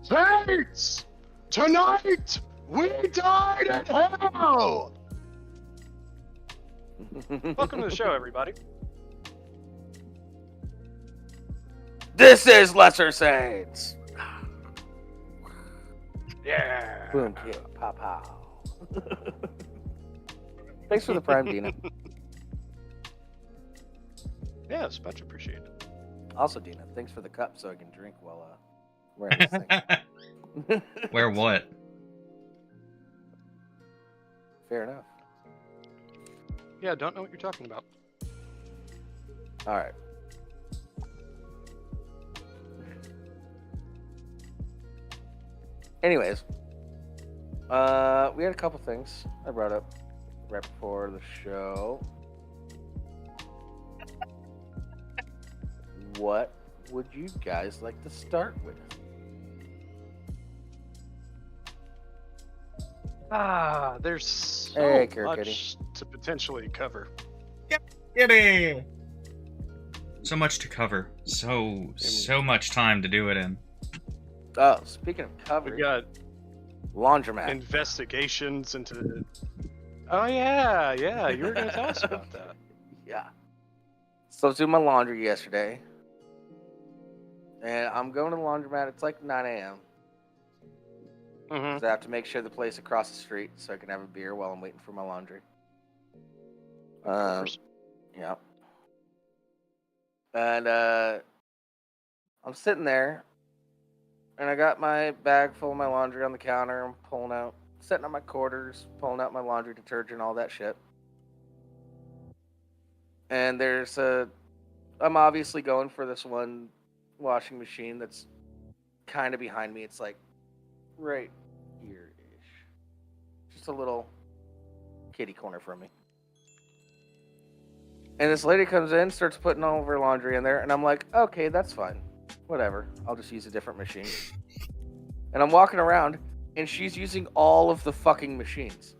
Saints! Tonight, we died in hell! Welcome to the show, everybody. This is Lesser Saints. Yeah. Boom, kick, pow, pow. Thanks for the prime, Deana. Yeah, it's much appreciated. Also, Deana, thanks for the cup so I can drink while wearing this thing. Wear what? Fair enough. Yeah, don't know what you're talking about. All right. Anyways, we had a couple things I brought up right before the show. What would you guys like to start with? There's so Hey, Kirk much to potentially cover. Kitty! So much to cover. So much time to do it in. Oh, speaking of cover, We got laundromat. investigations into. Oh yeah, you were gonna tell us about that. Yeah. So I was doing my laundry yesterday. And I'm going to the laundromat. It's like 9 a.m. Mm-hmm. So I have to make sure the place across the street so I can have a beer while I'm waiting for my laundry. Yeah. And I'm sitting there, and I got my bag full of my laundry on the counter. I'm setting up my quarters, pulling out my laundry detergent, all that shit. And I'm obviously going for this one washing machine that's kind of behind me. It's like right here-ish. Just a little kitty corner from me. And this lady comes in, starts putting all of her laundry in there, and I'm like, okay, that's fine. Whatever. I'll just use a different machine. And I'm walking around, and she's using all of the fucking machines.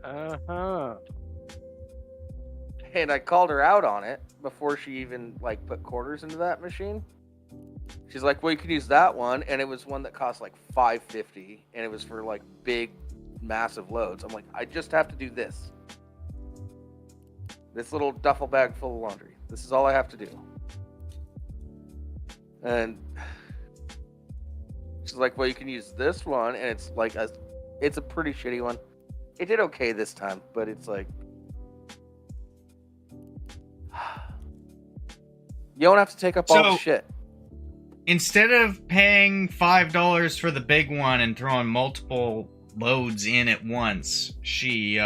Uh-huh. And I called her out on it before she even put quarters into that machine. She's like, well, you could use that one, and it was one that cost like $5.50, and it was for like big, massive loads. I'm like, I just have to do this. This little duffel bag full of laundry. This is all I have to do. And she's like, well, you can use this one, and it's like it's a pretty shitty one. It did okay this time, but it's like, you don't have to take up all the shit. Instead of paying $5 for the big one and throwing multiple loads in at once, she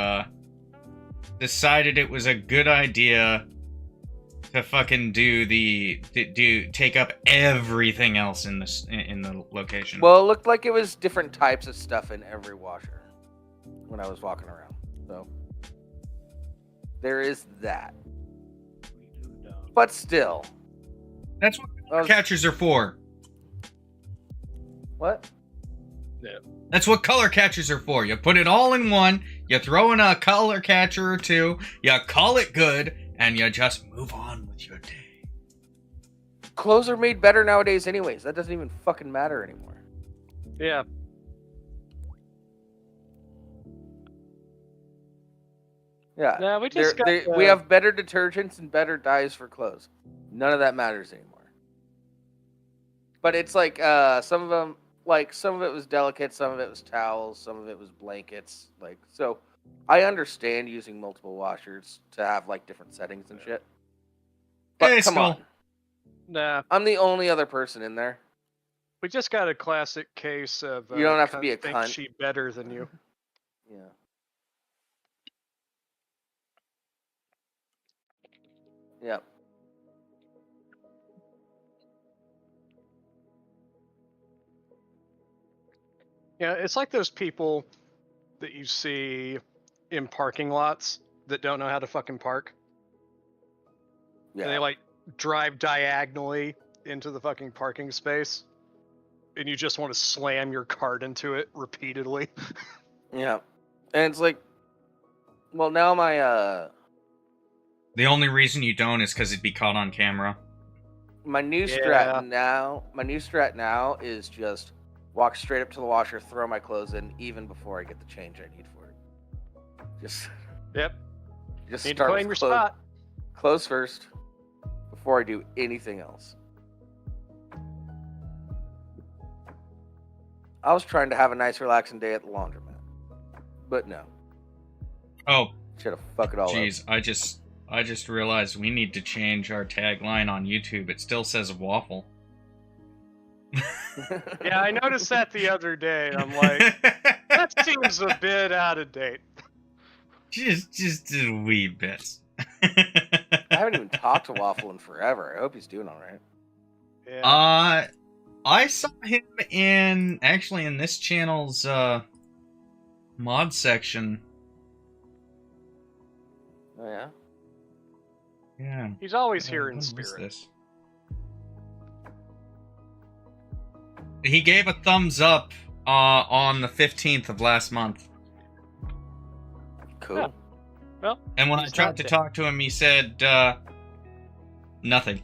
decided it was a good idea to fucking take up everything else in the location. Well, it looked like it was different types of stuff in every washer when I was walking around. So there is that. But still. That's what color catchers are for. What? Yeah. That's what color catchers are for. You put it all in one, you throw in a color catcher or two, you call it good, and you just move on with your day. Clothes are made better nowadays anyways. That doesn't even fucking matter anymore. Yeah. Yeah. Yeah, we have better detergents and better dyes for clothes. None of that matters anymore. But it's like some of them, some of it was delicate, some of it was towels, some of it was blankets. So I understand using multiple washers to have different settings and shit. But come on. Nah. I'm the only other person in there. We just got a classic case of you don't have to be a think cunt. She better than you. Yeah. Yep. Yeah, it's like those people that you see in parking lots that don't know how to fucking park. Yeah. And they drive diagonally into the fucking parking space, and you just want to slam your cart into it repeatedly. Yeah. And it's like, well, now my The only reason you don't is because it'd be caught on camera. My new strat now is just walk straight up to the washer, throw my clothes in, even before I get the change I need for it. Just Need start to claim your with spot. clothes first before I do anything else. I was trying to have a nice, relaxing day at the laundromat, but no. Oh, Should have fucked it all up. jeez, I just realized we need to change our tagline on YouTube. It still says waffle. Yeah, I noticed that the other day, and I'm like, that seems a bit out of date. just a wee bit. I haven't even talked to Waffle in forever. I hope he's doing all right. Yeah. I saw him in this channel's mod section. Oh yeah. Yeah. He's always here When in was spirit. this? He gave a thumbs up on the 15th of last month. Cool. Yeah. Well, And when I he's tried not to dead. talk to him, he said nothing.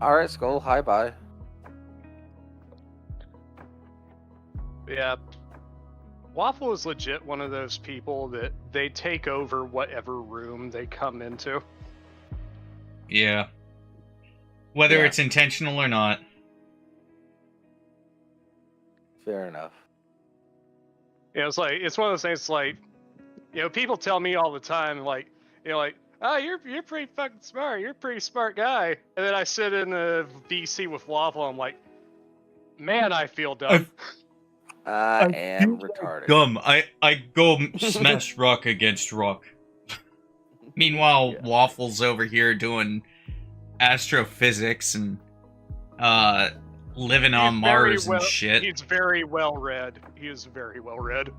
All right, Skull. Hi, bye. Yeah. Waffle is legit one of those people that they take over whatever room they come into. Yeah. Whether Yeah. it's intentional or not. Fair enough. You know, it's one of those things like, people tell me all the time, like, oh, you're pretty fucking smart. You're a pretty smart guy. And then I sit in the VC with Waffle. I'm like, man, I feel dumb. I am retarded. Gum. I go smash rock against rock. Meanwhile, Yeah. Waffle's over here doing astrophysics and living on Mars and shit. He's very well read. He is very well read.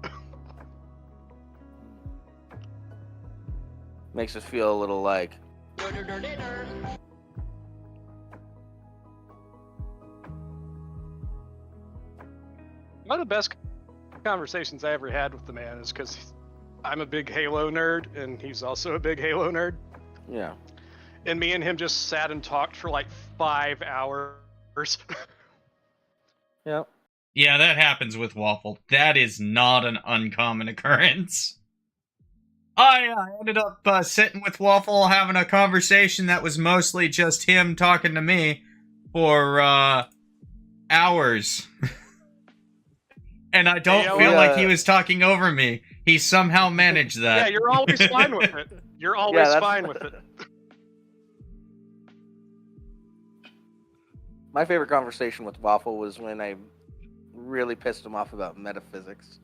Makes us feel a little like. One of the best conversations I ever had with the man is because I'm a big Halo nerd and he's also a big Halo nerd. Yeah. And me and him just sat and talked for like 5 hours. Yep. Yeah, that happens with Waffle. That is not an uncommon occurrence. I ended up sitting with Waffle having a conversation that was mostly just him talking to me for hours. And I don't Yeah, feel well, like he was talking over me. He somehow managed that. Yeah, you're always fine with it. You're always that's fine with it. My favorite conversation with Waffle was when I really pissed him off about metaphysics.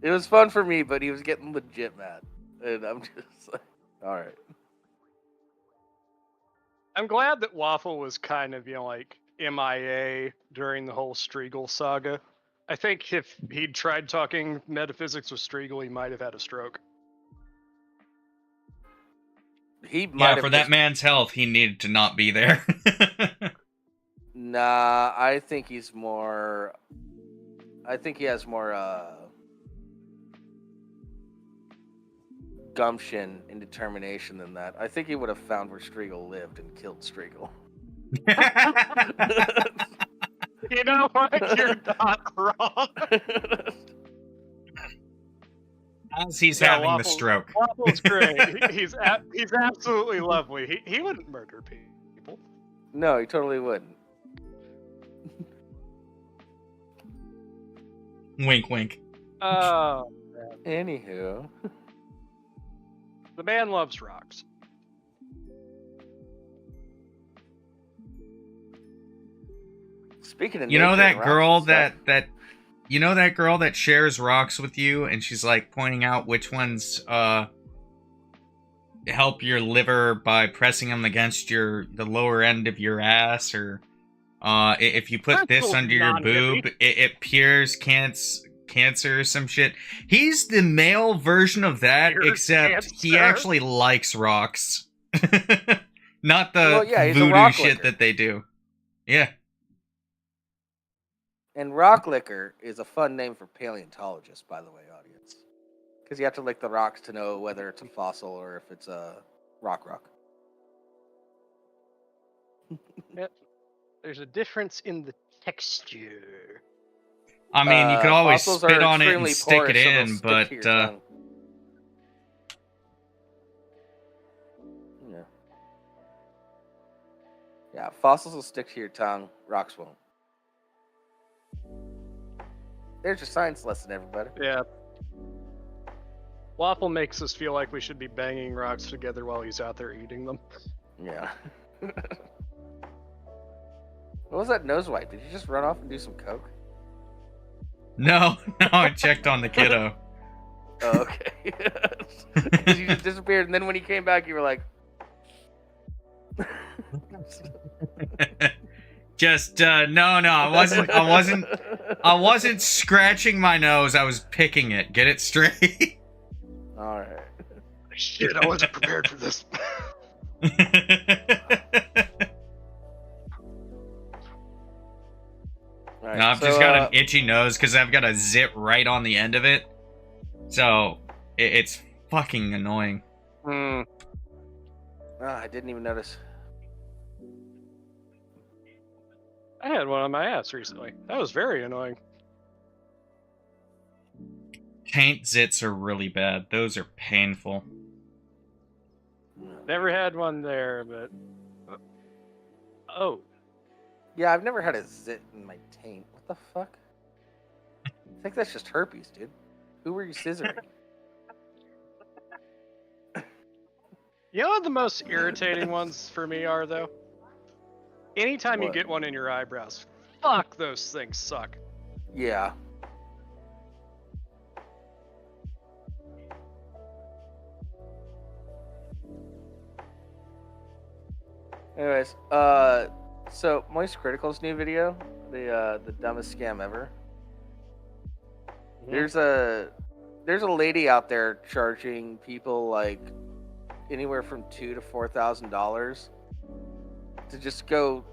It was fun for me, but he was getting legit mad. And I'm just like, all right. I'm glad that Waffle was kind of, like MIA during the whole Striegel saga. I think if he'd tried talking metaphysics with Striegel, he might have had a stroke. He might Yeah, have for that man's health, he needed to not be there. Nah, I think he's more. I think he has more gumption and determination than that. I think he would have found where Striegel lived and killed Striegel. You know what? You're not wrong. As he's Yeah, having the stroke. Waffle's great. He's absolutely lovely. He wouldn't murder people. No, he totally wouldn't. Wink, wink. Oh, Anywho. the man loves rocks. Speaking of You know nature that and girl rocks and stuff, you know that girl that shares rocks with you and she's like pointing out which ones help your liver by pressing them against the lower end of your ass, or if you put this That's under your non-hippie. boob it cures cancer or some shit. He's the male version of that, Cures except he cancer? actually likes rocks. Not the Well, yeah, he's a voodoo rock shit licker. that they do. Yeah. And rock liquor is a fun name for paleontologists, by the way, audience. Because you have to lick the rocks to know whether it's a fossil or if it's a rock. Yep. There's a difference in the texture. I mean, you could always fossils spit are on it and extremely stick porous, it so they'll in, stick but to your tongue. Yeah, fossils will stick to your tongue. Rocks won't. There's your science lesson, everybody. Yeah. Waffle makes us feel like we should be banging rocks together while he's out there eating them. Yeah. What was that nose wipe? Did you just run off and do some coke? no, I checked on the kiddo. Oh, okay. Because you just disappeared, and then when he came back, you were like... Just no, I wasn't scratching my nose. I was picking it. Get it straight. All right. Shit, I wasn't prepared for this. Right, No, I've just got an itchy nose because I've got a zit right on the end of it. So it's fucking annoying. I didn't even notice. I had one on my ass recently. That was very annoying. Taint zits are really bad. Those are painful. Never had one there, but... Oh. Yeah, I've never had a zit in my taint. What the fuck? I think that's just herpes, dude. Who were you scissoring? You know what the most irritating ones for me are, though? Anytime you What? get one in your eyebrows. Fuck, those things suck. Yeah. Anyways, so Moist Critical's new video, the dumbest scam ever. There's a lady out there charging people like anywhere from $2,000 to $4,000 to just go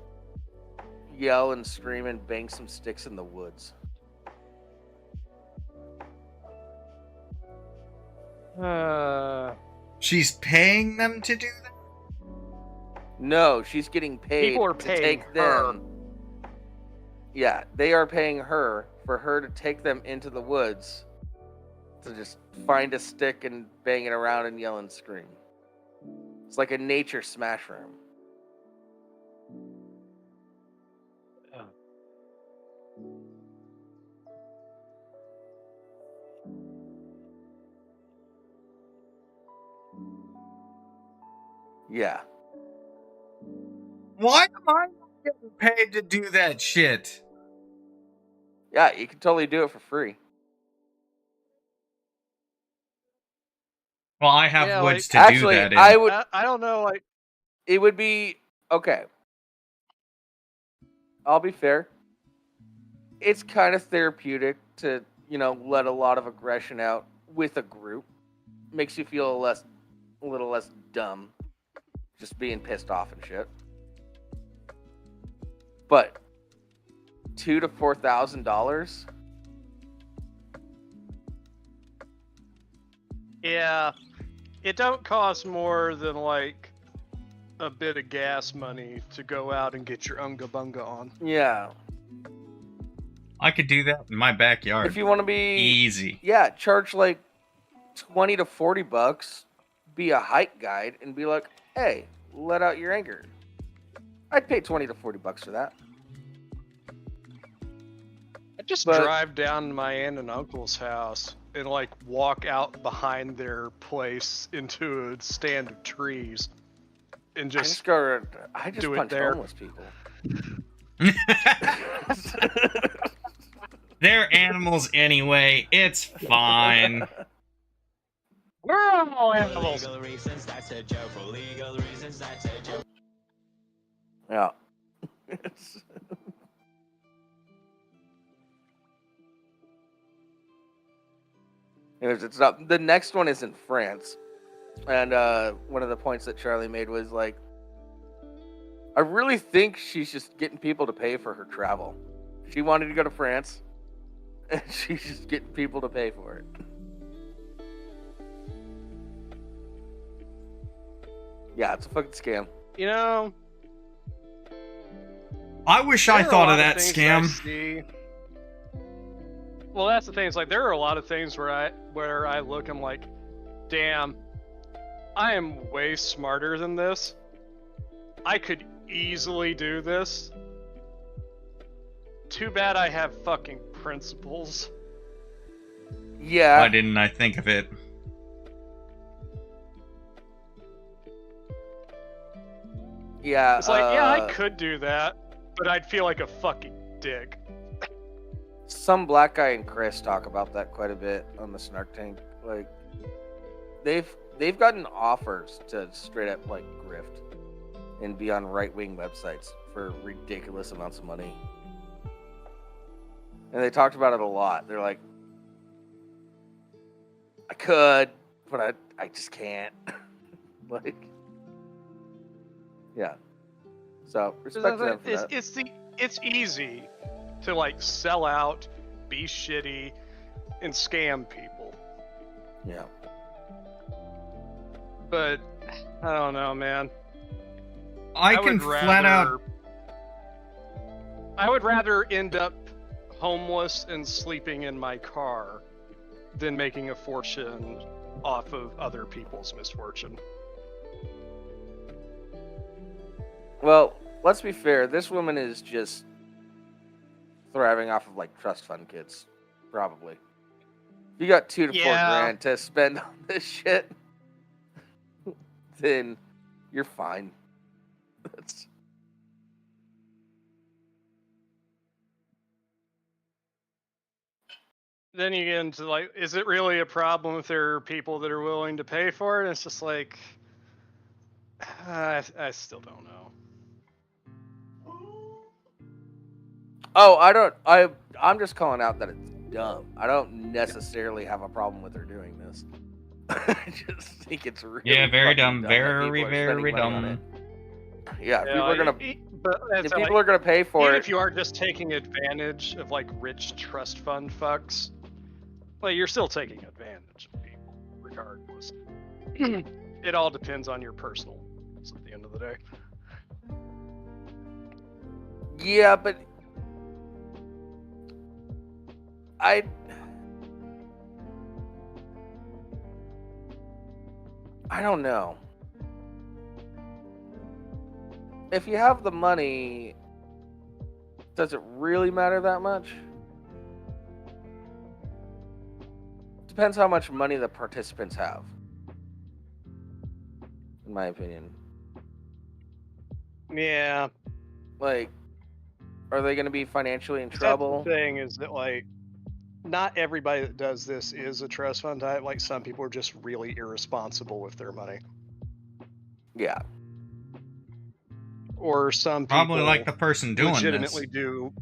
yell and scream and bang some sticks in the woods. She's paying them to do that? No, she's getting paid People are to paying take her. them. Yeah, they are paying her for her to take them into the woods to just find a stick and bang it around and yell and scream. It's like a nature smash room. Yeah. Why am I not getting paid to do that shit? Yeah, you can totally do it for free. Well, I have Yeah, woods like- to Actually, do that in. I would. I don't know, like... It would be okay. I'll be fair. It's kind of therapeutic to, let a lot of aggression out with a group. Makes you feel a little less dumb, just being pissed off and shit. But $2,000 to $4,000. Yeah. It don't cost more than, like, a bit of gas money to go out and get your unga bunga on. Yeah. I could do that in my backyard. If you want to be Easy. Yeah, charge like $20 to $40, be a hike guide, and be like, hey, let out your anger. I'd pay $20 to $40 for that. I just But- drive down to my aunt and uncle's house and like walk out behind their place into a stand of trees and I just just do it punch there. homeless people. They're animals anyway. It's fine. we're all animals. Legal reasons, that's a joke. For legal reasons, that's a joke. Yeah. Anyways, it's not. The next one is in France, and one of the points that Charlie made was like, I really think she's just getting people to pay for her travel, She wanted to go to France, and she's just getting people to pay for it. Yeah, it's a fucking scam. You know, I wish I there are a thought lot of that things scam. I see. Well, that's the thing. It's like there are a lot of things where I look, I'm like, damn, I am way smarter than this. I could easily do this. Too bad I have fucking principles. Yeah. Why didn't I think of it? Yeah. It's like, yeah, I could do that, but I'd feel like a fucking dick. Some black guy and Chris talk about that quite a bit on the Snark Tank. Like, they've gotten offers to straight up like grift and be on right-wing websites for ridiculous amounts of money. And they talked about it a lot. They're like, I could, but I just can't. Like, yeah. So respect to them for that. It's easy to like sell out, be shitty, and scam people. Yeah. But I don't know, man. I can flat out. I would rather end up homeless and sleeping in my car than making a fortune off of other people's misfortune. Well, let's be fair. This woman is just thriving off of like trust fund kids, probably. If you got $2 to $4 grand to spend on this shit, then you're fine. That's... Then you get into like, is it really a problem if there are people that are willing to pay for it? It's just like, I still don't know. Oh, I'm just calling out that it's dumb. I don't necessarily have a problem with her doing this. I just think it's really Very fucking dumb. that Very, people are very spending money on dumb. it. Yeah, people are gonna. But If people are gonna pay for even it, if you are just taking advantage of like rich trust fund fucks, well, you're still taking advantage of people, regardless. It all depends on your personal needs at the end of the day. yeah, but I don't know. If you have the money, does it really matter that much? Depends how much money the participants have, in my opinion. Yeah. Like, are they going to be financially in trouble? That's the thing is that like, not everybody that does this is a trust fund type. Like some people are just really irresponsible with their money. Yeah. Or some people Probably like the person doing legitimately this. do.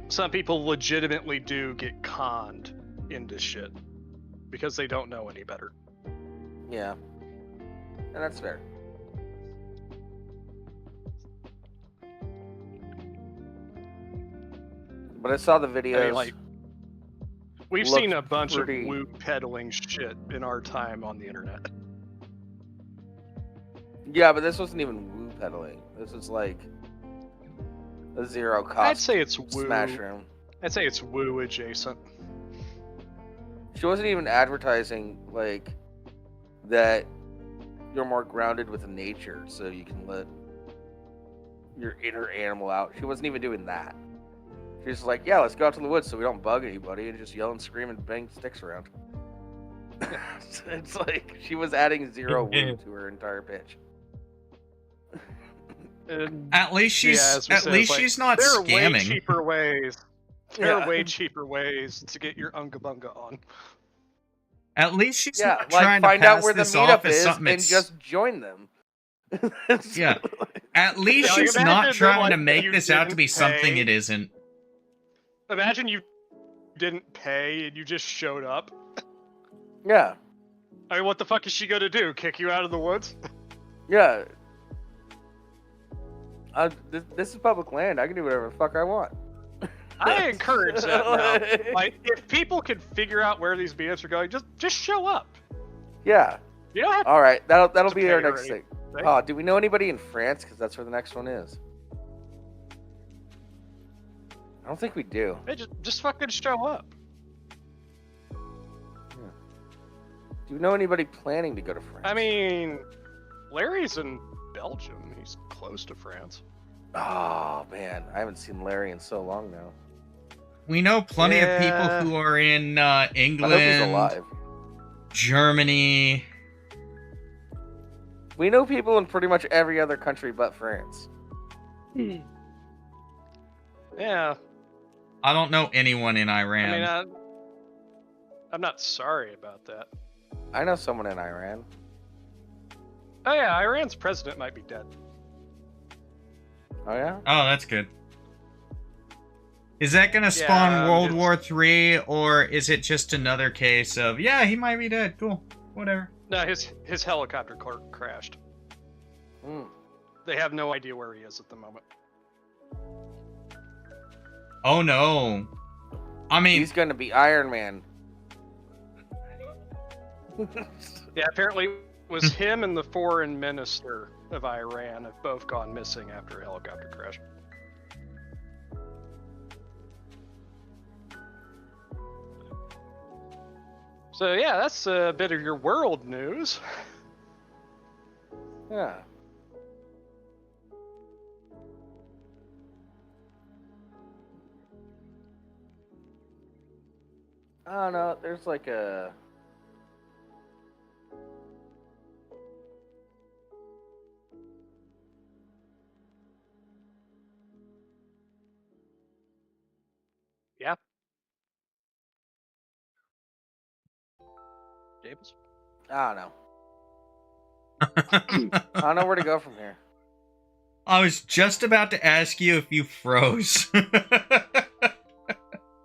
Some people legitimately do get conned into shit because they don't know any better. Yeah. And that's fair. But I saw the videos. I mean, like, we've looked seen a bunch pretty- of woo peddling shit in our time on the internet. Yeah, but this wasn't even woo peddling. This was like a zero cost I'd say it's woo. smash room. I'd say it's woo adjacent. She wasn't even advertising like that you're more grounded with nature so you can let your inner animal out. She wasn't even doing that. She was like, yeah, let's go out to the woods so we don't bug anybody and just yell and scream and bang sticks around. It's like she was adding zero woo to her entire pitch. At least she's as we said, it's like, she's not there are way scamming. cheaper ways. There Yeah. are way cheaper ways to get your unga bunga on. At least she's Yeah, not like trying to find out pass where the this off meetup as is something and it's just join them. Yeah. At least Yeah, like, she's imagine not that, trying like, to make you this out to didn't be something pay. it isn't. Imagine you didn't pay and you just showed up. Yeah, I mean, what the fuck is she gonna do? Kick you out of the woods? yeah. This is public land. I can do whatever the fuck I want. I encourage that now. Like, if people can figure out where these BFs are going, just show up. Yeah. You don't have All right. That'll to be pay our or next anything. thing. Oh, do we know anybody in France? Because that's where the next one is. I don't think we do. Hey, just fucking show up. Do you know anybody planning to go to France? I mean, Larry's in Belgium. He's close to France. Oh man, I haven't seen Larry in so long now. We know plenty of people Yeah. who are in I hope he's England, alive. Germany. We know people in pretty much every other country but France. Yeah. I don't know anyone in Iran. I mean, I'm not sorry about that. I know someone in Iran. Oh yeah, Iran's president might be dead. Oh yeah? Oh, that's good. Is that gonna spawn Yeah, World it's- War III, or is it just another case of, yeah, he might be dead, cool, whatever? No, his helicopter crashed. Hmm. They have no idea where he is at the moment. Oh no. I mean, He's gonna be Iron Man. Yeah, apparently it was him and the foreign minister of Iran have both gone missing after a helicopter crash. So yeah, that's a bit of your world news. Yeah. I don't know. There's like a. Yeah. Jables? I don't know. I don't know where to go from here. I was just about to ask you if you froze.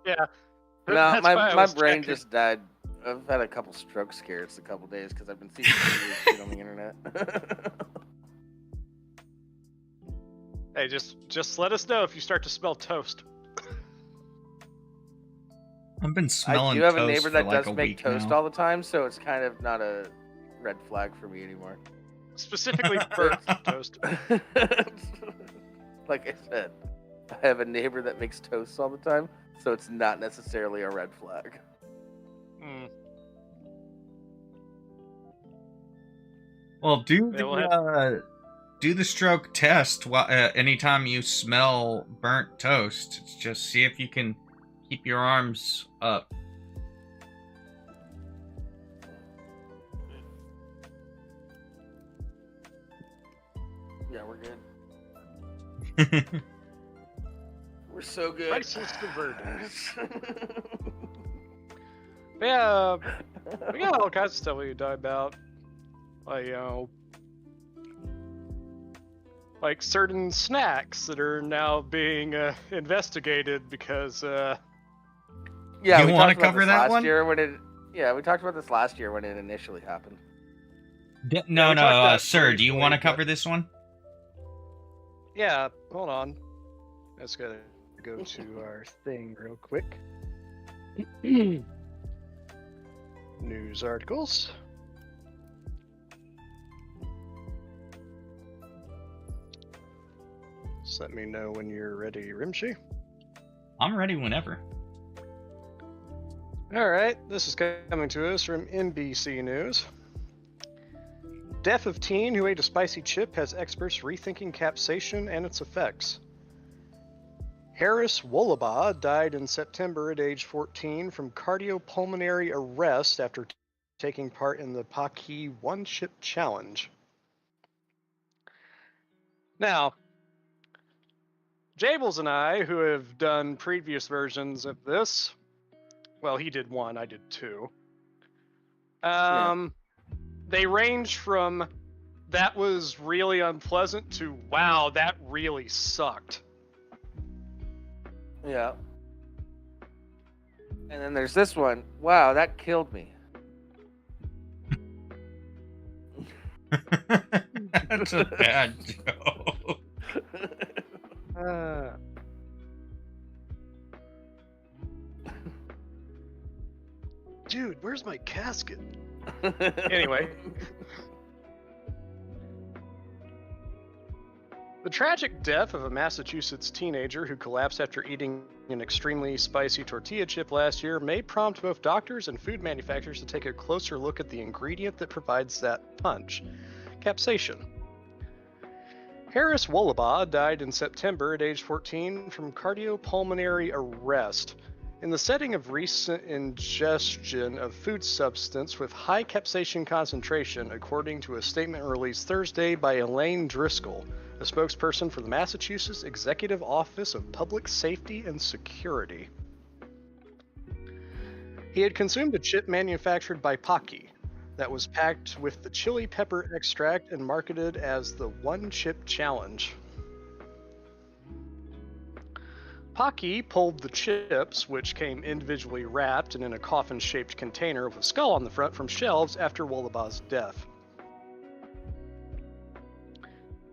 Yeah. No, That's why I my was brain checking. just died. I've had a couple stroke scares a couple days because I've been seeing weird shit on the internet. Hey, just let us know if you start to smell toast. I've been smelling I do have a toast neighbor for that like does a make week toast now. all the time, so it's kind of not a red flag for me anymore. Specifically burnt toast. Like I said, I have a neighbor that makes toast all the time, so it's not necessarily a red flag. Mm. Well, do Yeah, we'll do the stroke test while, anytime you smell burnt toast. Just see if you can keep your arms up. Yeah, we're good. We're so good. Crisis averted. Yeah, we got all kinds of stuff we could talk about. Like, like certain snacks that are now being investigated because, Yeah, You we wanna talked about cover this that last one? year when it. Yeah, we talked about this last year when it initially happened. No, we no, talked about sir. Do you want to briefly, cover this one? yeah, hold on. Let's gotta go to our thing real quick. News articles. Just let me know when you're ready, Rimshee. I'm ready whenever. Alright, this is coming to us from NBC News. Death of teen who ate a spicy chip has experts rethinking capsaicin and its effects. Harris Wollabah died in September at age 14 from cardiopulmonary arrest after taking part in the Paki One Chip Challenge. Now, Jables and I, who have done previous versions of this, well, he did one, I did two. They range from that was really unpleasant to wow, that really sucked. Yeah. And then there's this one. Wow, that killed me. That's a bad joke. dude, where's my casket? Anyway. The tragic death of a Massachusetts teenager who collapsed after eating an extremely spicy tortilla chip last year may prompt both doctors and food manufacturers to take a closer look at the ingredient that provides that punch: capsaicin. Harris Wollabaugh died in September at age 14 from cardiopulmonary arrest in the setting of recent ingestion of food substance with high capsaicin concentration, according to a statement released Thursday by Elaine Driscoll, a spokesperson for the Massachusetts Executive Office of Public Safety and Security. He had consumed a chip manufactured by Pocky that was packed with the chili pepper extract and marketed as the One Chip Challenge. Pocky pulled the chips, which came individually wrapped and in a coffin-shaped container with a skull on the front, from shelves after Wollabaugh's death.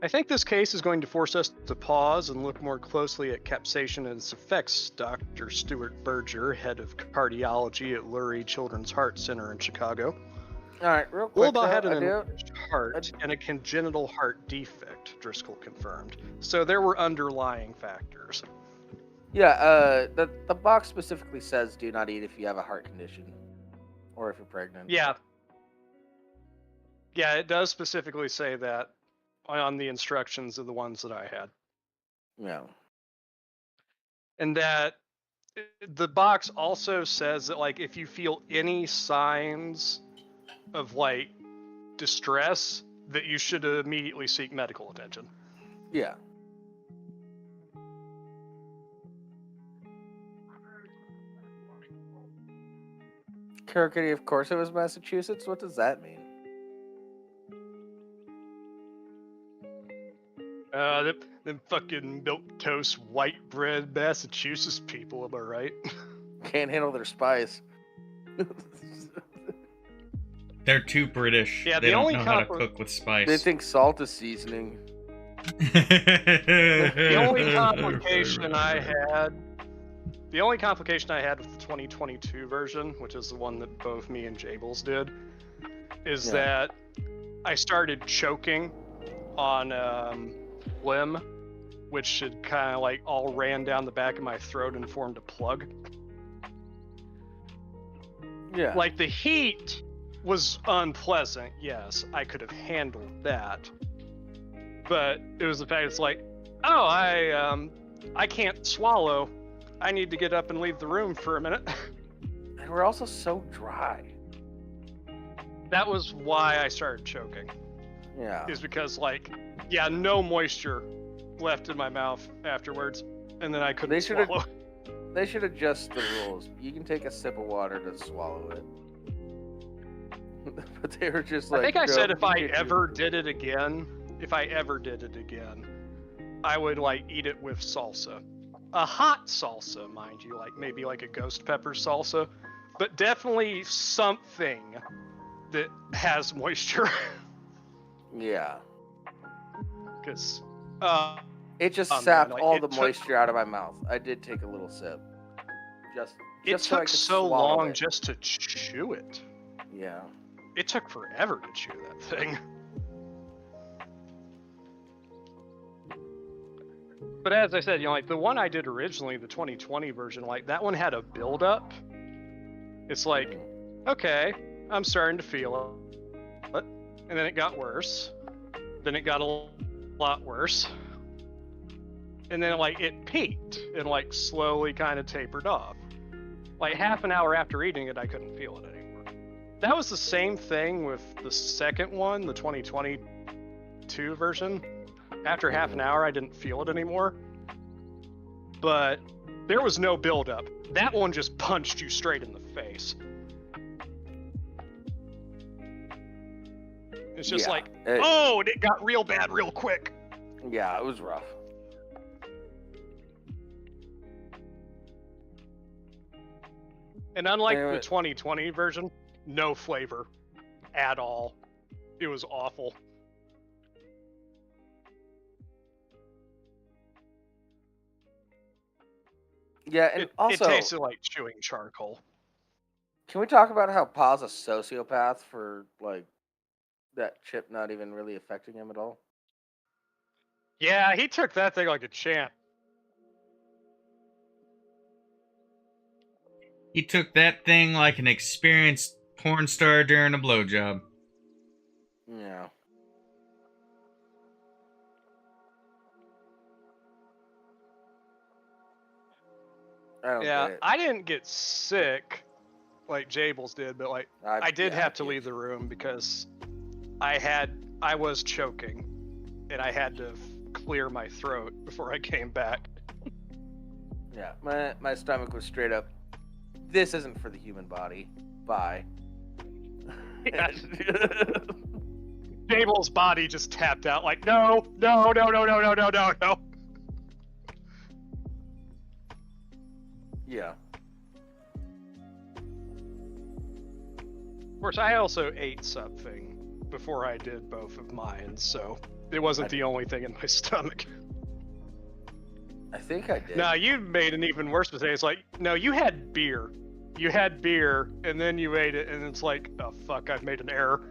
I think this case is going to force us to pause and look more closely at capsaicin and its effects, Dr. Stuart Berger, head of cardiology at Lurie Children's Heart Center in Chicago. All right, real quick. Wollabaugh had an enlarged heart and a congenital heart defect, Driscoll confirmed. So there were underlying factors. Yeah, the box specifically says do not eat if you have a heart condition or if you're pregnant. Yeah. Yeah, it does specifically say that on the instructions of the ones that I had. Yeah. And that the box also says that, like, if you feel any signs of, like, distress, that you should immediately seek medical attention. Yeah. Karakuri, of course it was Massachusetts. What does that mean? Them fucking milquetoast white bread Massachusetts people, am I right? Can't handle their spice. They're too British. Yeah, they the don't only know how to cook with spice. They think salt is seasoning. The only complication I had with the 2022 version, which is the one that both me and Jables did, is that I started choking on phlegm, which had kind of like all ran down the back of my throat and formed a plug. Yeah. Like, the heat was unpleasant, yes, I could have handled that. But it was the fact it's like, oh, I can't swallow. I need to get up and leave the room for a minute. And we're also so dry. That was why I started choking. Yeah. Is because, like, yeah, no moisture left in my mouth afterwards, and then I couldn't swallow. They should adjust the rules. You can take a sip of water to swallow it. But they were just like, I think I said if I ever do did it again, I would, like, eat it with salsa. A hot salsa, mind you, like maybe like a ghost pepper salsa, but definitely something that has moisture. Yeah. Because it just sapped all the moisture out of my mouth. I did take a little sip. It so I took could so swallow long it. just to chew it. Yeah. It took forever to chew that thing. But as I said, like the one I did originally, the 2020 version, like that one had a build-up. It's like, okay, I'm starting to feel it. And then it got worse. Then it got a lot worse. And then, like, it peaked and, like, slowly kind of tapered off. Like, half an hour after eating it, I couldn't feel it anymore. That was the same thing with the second one, the 2022 version. After half an hour, I didn't feel it anymore. But there was no buildup. That one just punched you straight in the face. It's just and it got real bad real quick. Yeah, it was rough. And unlike the 2020 version, no flavor at all. It was awful. Yeah, and also it tasted like chewing charcoal. Can we talk about how Pa's a sociopath for, like, that chip not even really affecting him at all? Yeah, he took that thing like a champ. He took that thing like an experienced porn star during a blowjob. Yeah. I don't get it. I didn't get sick like Jables did, but like I did have to leave the room because I was choking and I had to clear my throat before I came back. Yeah, my stomach was straight up. This isn't for the human body. Bye. Yeah. Jables' body just tapped out like, no. Of Yeah. course, I also ate something before I did both of mine, so it wasn't the only thing in my stomach. I think I did. No, you made an even worse mistake. It's like, no, you had beer. You had beer, and then you ate it, and it's like, oh, fuck, I've made an error.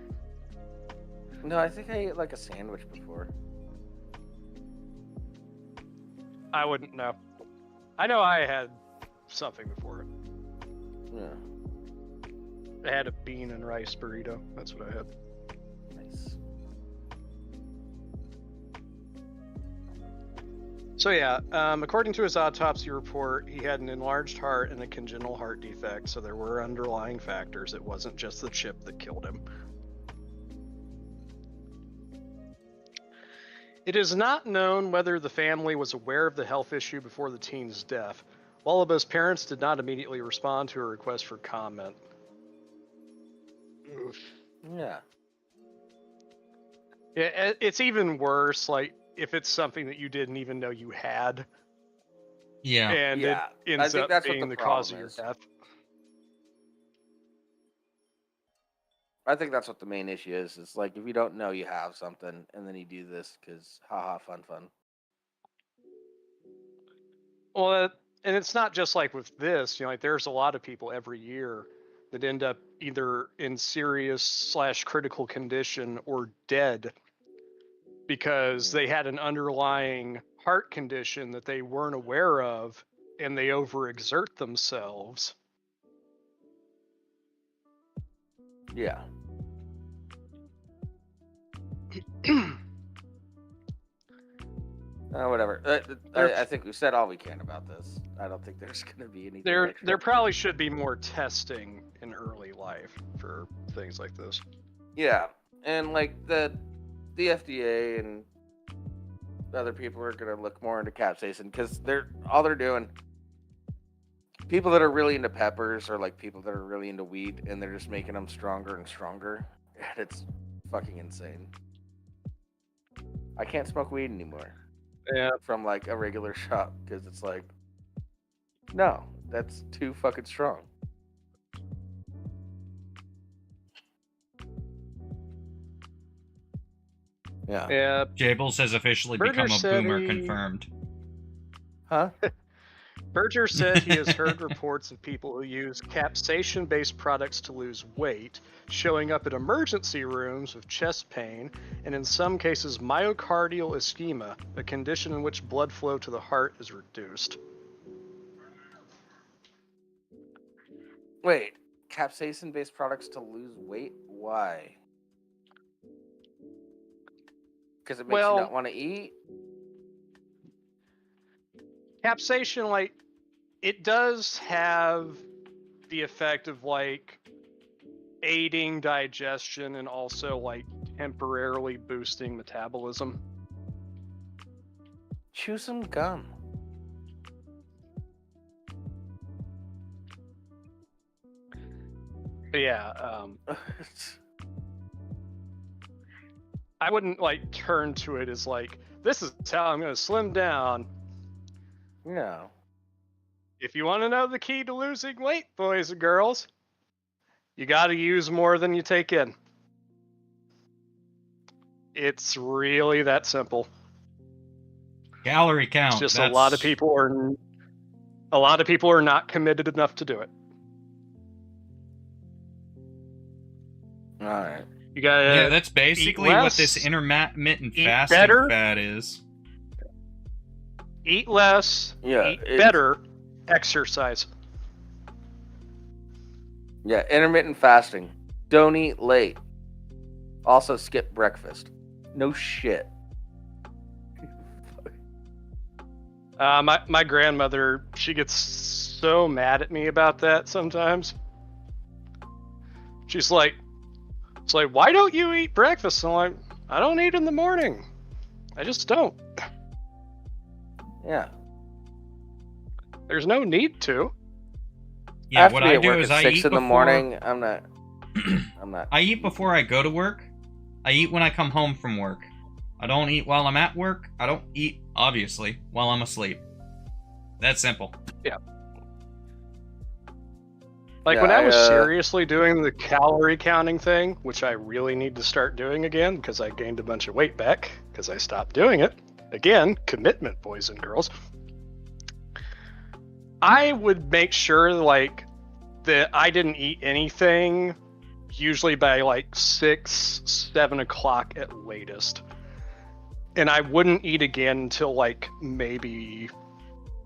No, I think I ate like a sandwich before. I wouldn't know. I know I had something before it. Yeah. I had a bean and rice burrito. That's what I had. Nice. So yeah, according to his autopsy report, he had an enlarged heart and a congenital heart defect, so there were underlying factors. It wasn't just the chip that killed him. It is not known whether the family was aware of the health issue before the teen's death. Wallabo's parents did not immediately respond to a request for comment. Oof. Yeah. Yeah, it's even worse, like, if it's something that you didn't even know you had. Yeah. And Yeah. it I ends think up that's what being the the cause of problem your is. death. I think that's what the main issue is. It's like if you don't know you have something and then you do this because haha, fun. Well, and it's not just like with this, like there's a lot of people every year that end up either in serious / critical condition or dead because they had an underlying heart condition that they weren't aware of and they overexert themselves. Yeah. Whatever. I think we've said all we can about this. I don't think there's going to be anything extra. There probably should be more testing in early life for things like this. Yeah, and like the FDA and other people are going to look more into capsaicin because all they're doing. People that are really into peppers are like people that are really into weed, and they're just making them stronger and stronger, and it's fucking insane. I can't smoke weed anymore. Yeah. From like a regular shop because it's like, no, that's too fucking strong. Yeah. Yeah. Jables has officially Berger become a said boomer he- confirmed. Huh? Berger said he has heard reports of people who use capsaicin-based products to lose weight, showing up at emergency rooms with chest pain, and in some cases myocardial ischemia, a condition in which blood flow to the heart is reduced. Wait, capsaicin-based products to lose weight? Why? Because it makes you not want to eat? Capsaicin, like, it does have the effect of, like, aiding digestion and also, like, temporarily boosting metabolism. Chew some gum. But yeah, I wouldn't, like, turn to it as, like, this is how I'm going to slim down. No. If you want to know the key to losing weight, boys and girls, you got to use more than you take in. It's really that simple. Calorie count. It's just a lot of people are not committed enough to do it. All right. You gotta Yeah, that's basically what this less, intermittent eat fasting better. fad is. eat less, Yeah, eat it's- better, exercise. Yeah, intermittent fasting. Don't eat late. Also, skip breakfast. No shit. My grandmother, she gets so mad at me about that sometimes. She's like, it's like, why don't you eat breakfast? And I'm like, I don't eat in the morning. I just don't. Yeah. There's no need to. I Yeah, have what to be I at do work is at I 6 eat in the before. morning. I'm not. I'm not. I eat before I go to work. I eat when I come home from work. I don't eat while I'm at work. I don't eat, obviously, while I'm asleep. That's simple. Like Yeah, when I was I, seriously doing the calorie counting thing, which I really need to start doing again because I gained a bunch of weight back because I stopped doing it. Again, commitment, boys and girls. I would make sure like that I didn't eat anything usually by like 6, 7 o'clock at latest. And I wouldn't eat again until like maybe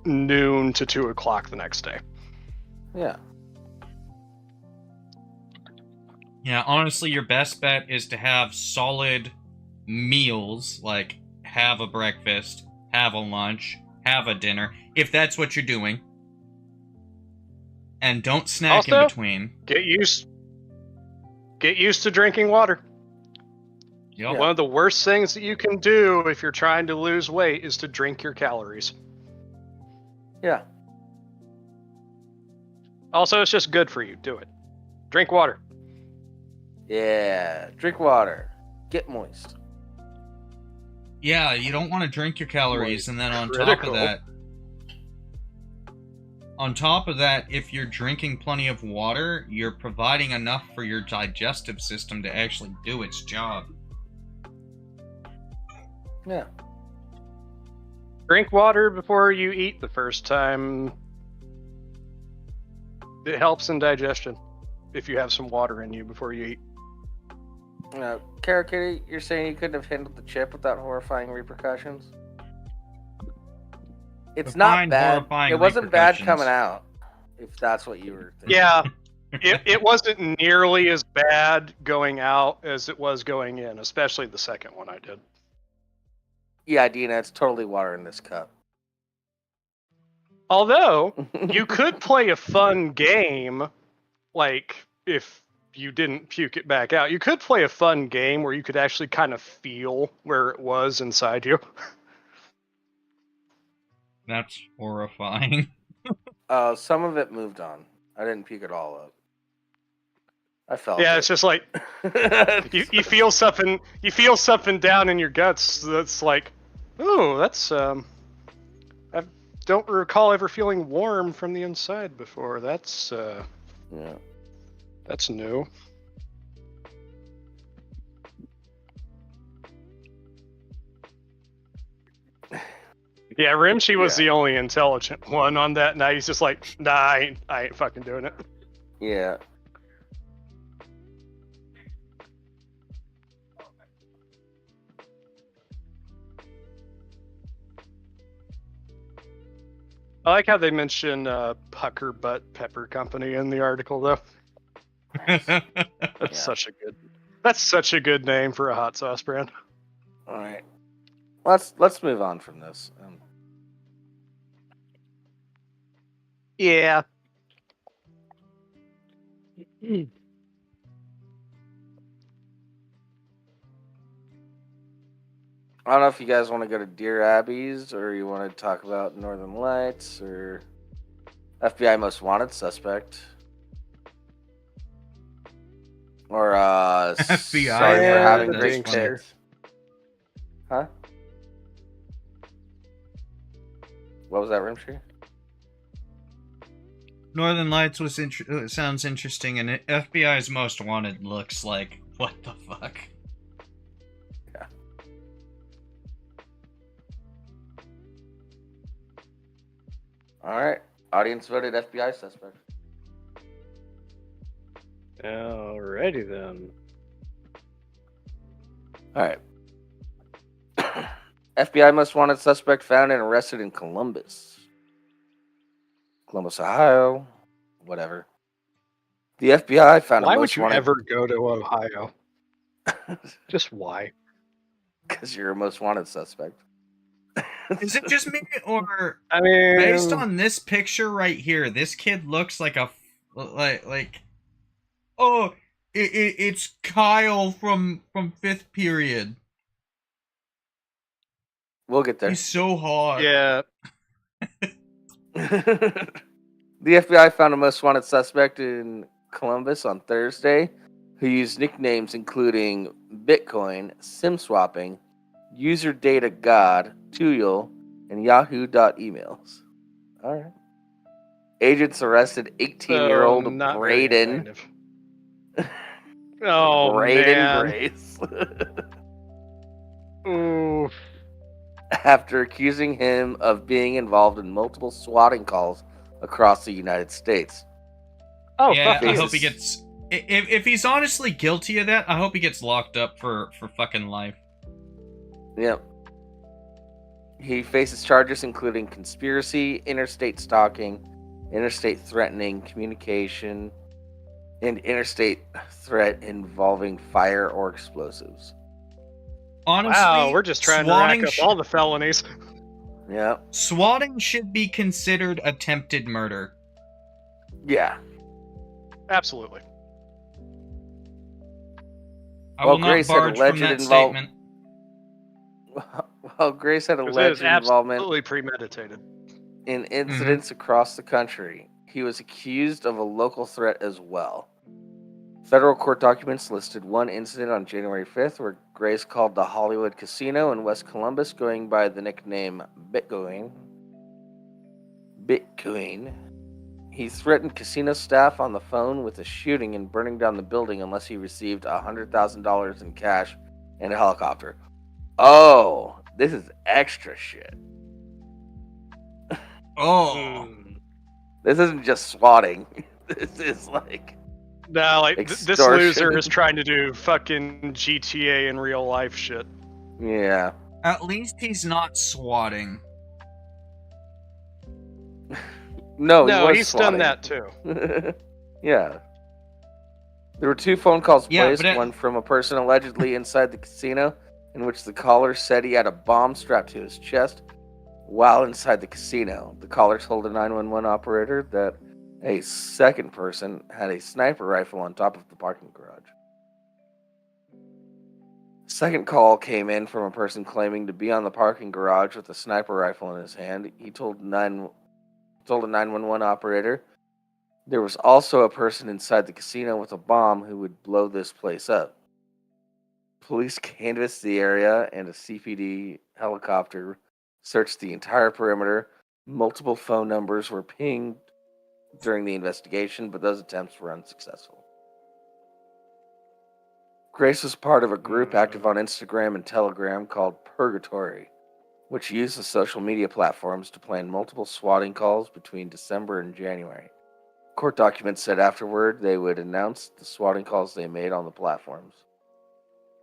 noon to 2 o'clock the next day. Yeah. Yeah, honestly, your best bet is to have solid meals, like have a breakfast, have a lunch, have a dinner, if that's what you're doing. And don't snack in Also, between. Get used to drinking water. Yep. One of the worst things that you can do if you're trying to lose weight is to drink your calories. Yeah. Also, it's just good for you. Do it. Drink water. Yeah. Drink water. Get moist. Yeah, you don't want to drink your calories, and then Critical. on top of that, if you're drinking plenty of water, you're providing enough for your digestive system to actually do its job. Yeah. Drink water before you eat the first time. It helps in digestion if you have some water in you before you eat. Carrot Kitty, you're saying you couldn't have handled the chip without horrifying repercussions? It's not Define bad. horrifying It wasn't bad repercussions. coming out, if that's what you were thinking. Yeah, it wasn't nearly as bad going out as it was going in, especially the second one I did. Yeah, Deana, it's totally water in this cup. Although, you could play a fun game, like if you didn't puke it back out. You could play a fun game where you could actually kind of feel where it was inside you. That's horrifying. Some of it moved on. I didn't puke it all up. I felt Yeah, it. it's just like you feel something. You feel something down in your guts that's like, oh, that's I don't recall ever feeling warm from the inside before. That's Yeah. that's new. Yeah, Rimshee was Yeah. the only intelligent one on that night. He's just like, nah, I ain't fucking doing it. Yeah. I like how they mention Pucker Butt Pepper Company in the article, though. That's Yeah. such a good name for a hot sauce brand. All right. Let's move on from this. Yeah. I don't know if you guys want to go to Deer Abbeys or you want to talk about Northern Lights or FBI Most Wanted Suspect. Or FBI, sorry for yeah, having the great Dinkster. tits. Huh? What was that, Rimshee? Northern Lights was sounds interesting, and FBI's Most Wanted looks like, what the fuck? Yeah. All right. Audience voted FBI suspect. Alrighty then. All right. FBI most wanted suspect found and arrested in Columbus, Ohio. Whatever. The FBI found Why a would most you wanted ever go to Ohio? Just why? because you're a most wanted suspect. Is it just me, or I mean, based on this picture right here, this kid looks like a oh, it's Kyle from fifth period. We'll get there. He's so hot. yeah, The FBI found a most wanted suspect in Columbus on Thursday who used nicknames including Bitcoin, SIM swapping, user data god, Tuyul, and Yahoo.emails. All right. Agents arrested 18-year-old not very Braden. informative. Oh Braden man. Grace. Ooh. After accusing him of being involved in multiple swatting calls across the United States. Oh, Yeah, fuck I you. hope he gets. If he's honestly guilty of that, I hope he gets locked up for fucking life. Yep. He faces charges including conspiracy, interstate stalking, interstate threatening, communication, and interstate threat involving fire or explosives. Honestly, Wow, we're just trying to rack up all the felonies. Yep. Swatting should be considered attempted murder. Yeah. Absolutely. I will Grace not had barge from alleged that statement. Well, Grace had It is alleged involvement absolutely premeditated. in incidents across the country. He was accused of a local threat as well. Federal court documents listed one incident on January 5th where Grace called the Hollywood Casino in West Columbus going by the nickname Bitcoin. He threatened casino staff on the phone with a shooting and burning down the building unless he received $100,000 in cash and a helicopter. Oh, this is extra shit. Oh. This isn't just swatting. This is like... No, like this extortion. loser is trying to do fucking GTA in real life shit. Yeah. At least he's not swatting. No, He's swatting. done that too. Yeah. There were two phone calls Yeah, placed, but one from a person allegedly inside the casino, in which the caller said he had a bomb strapped to his chest while inside the casino. The caller told a 911 operator that a second person had a sniper rifle on top of the parking garage. Second call came in from a person claiming to be on the parking garage with a sniper rifle in his hand. He told a 911 operator there was also a person inside the casino with a bomb who would blow this place up. Police canvassed the area and a CPD helicopter searched the entire perimeter. Multiple phone numbers were pinged during the investigation, but those attempts were unsuccessful. Grace was part of a group active on Instagram and Telegram called Purgatory, which used the social media platforms to plan multiple swatting calls between December and January. Court documents said afterward they would announce the swatting calls they made on the platforms.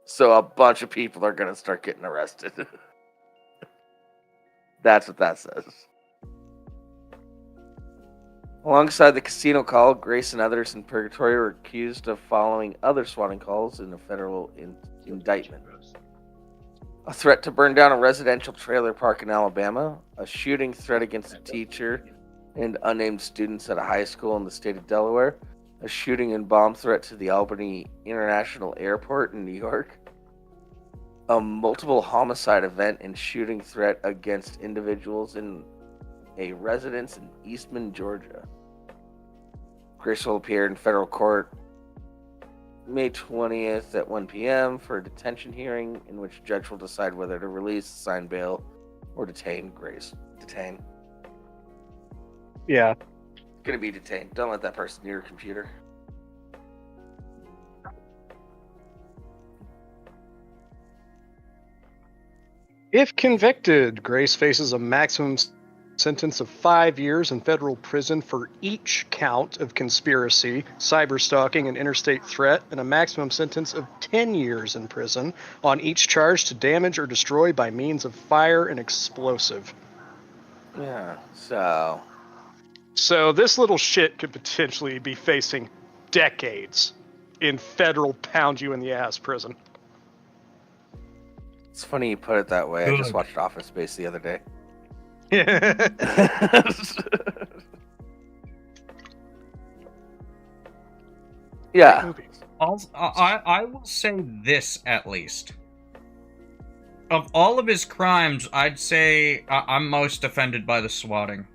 So a bunch of people are going to start getting arrested. That's what that says. Alongside the casino call, Grace and others in Purgatory were accused of following other swatting calls in a federal indictment. A threat to burn down a residential trailer park in Alabama, a shooting threat against a teacher and unnamed students at a high school in the state of Delaware, a shooting and bomb threat to the Albany International Airport in New York, a multiple homicide event and shooting threat against individuals in a residence in Eastman, Georgia. Grace will appear in federal court May 20th at 1 p.m. for a detention hearing in which judge will decide whether to release, sign bail, or detain Grace. Detain. Yeah. Gonna be detained. Don't let that person near your computer. If convicted, Grace faces a maximum sentence of 5 years in federal prison for each count of conspiracy, cyberstalking, and interstate threat, and a maximum sentence of 10 years in prison on each charge to damage or destroy by means of fire and explosive. Yeah, so... So this little shit could potentially be facing decades in federal pound-you-in-the-ass prison. It's funny you put it that way. I just Good. watched Office Space the other day. Yeah. I will say this at least. Of all of his crimes, I'd say I'm most offended by the swatting.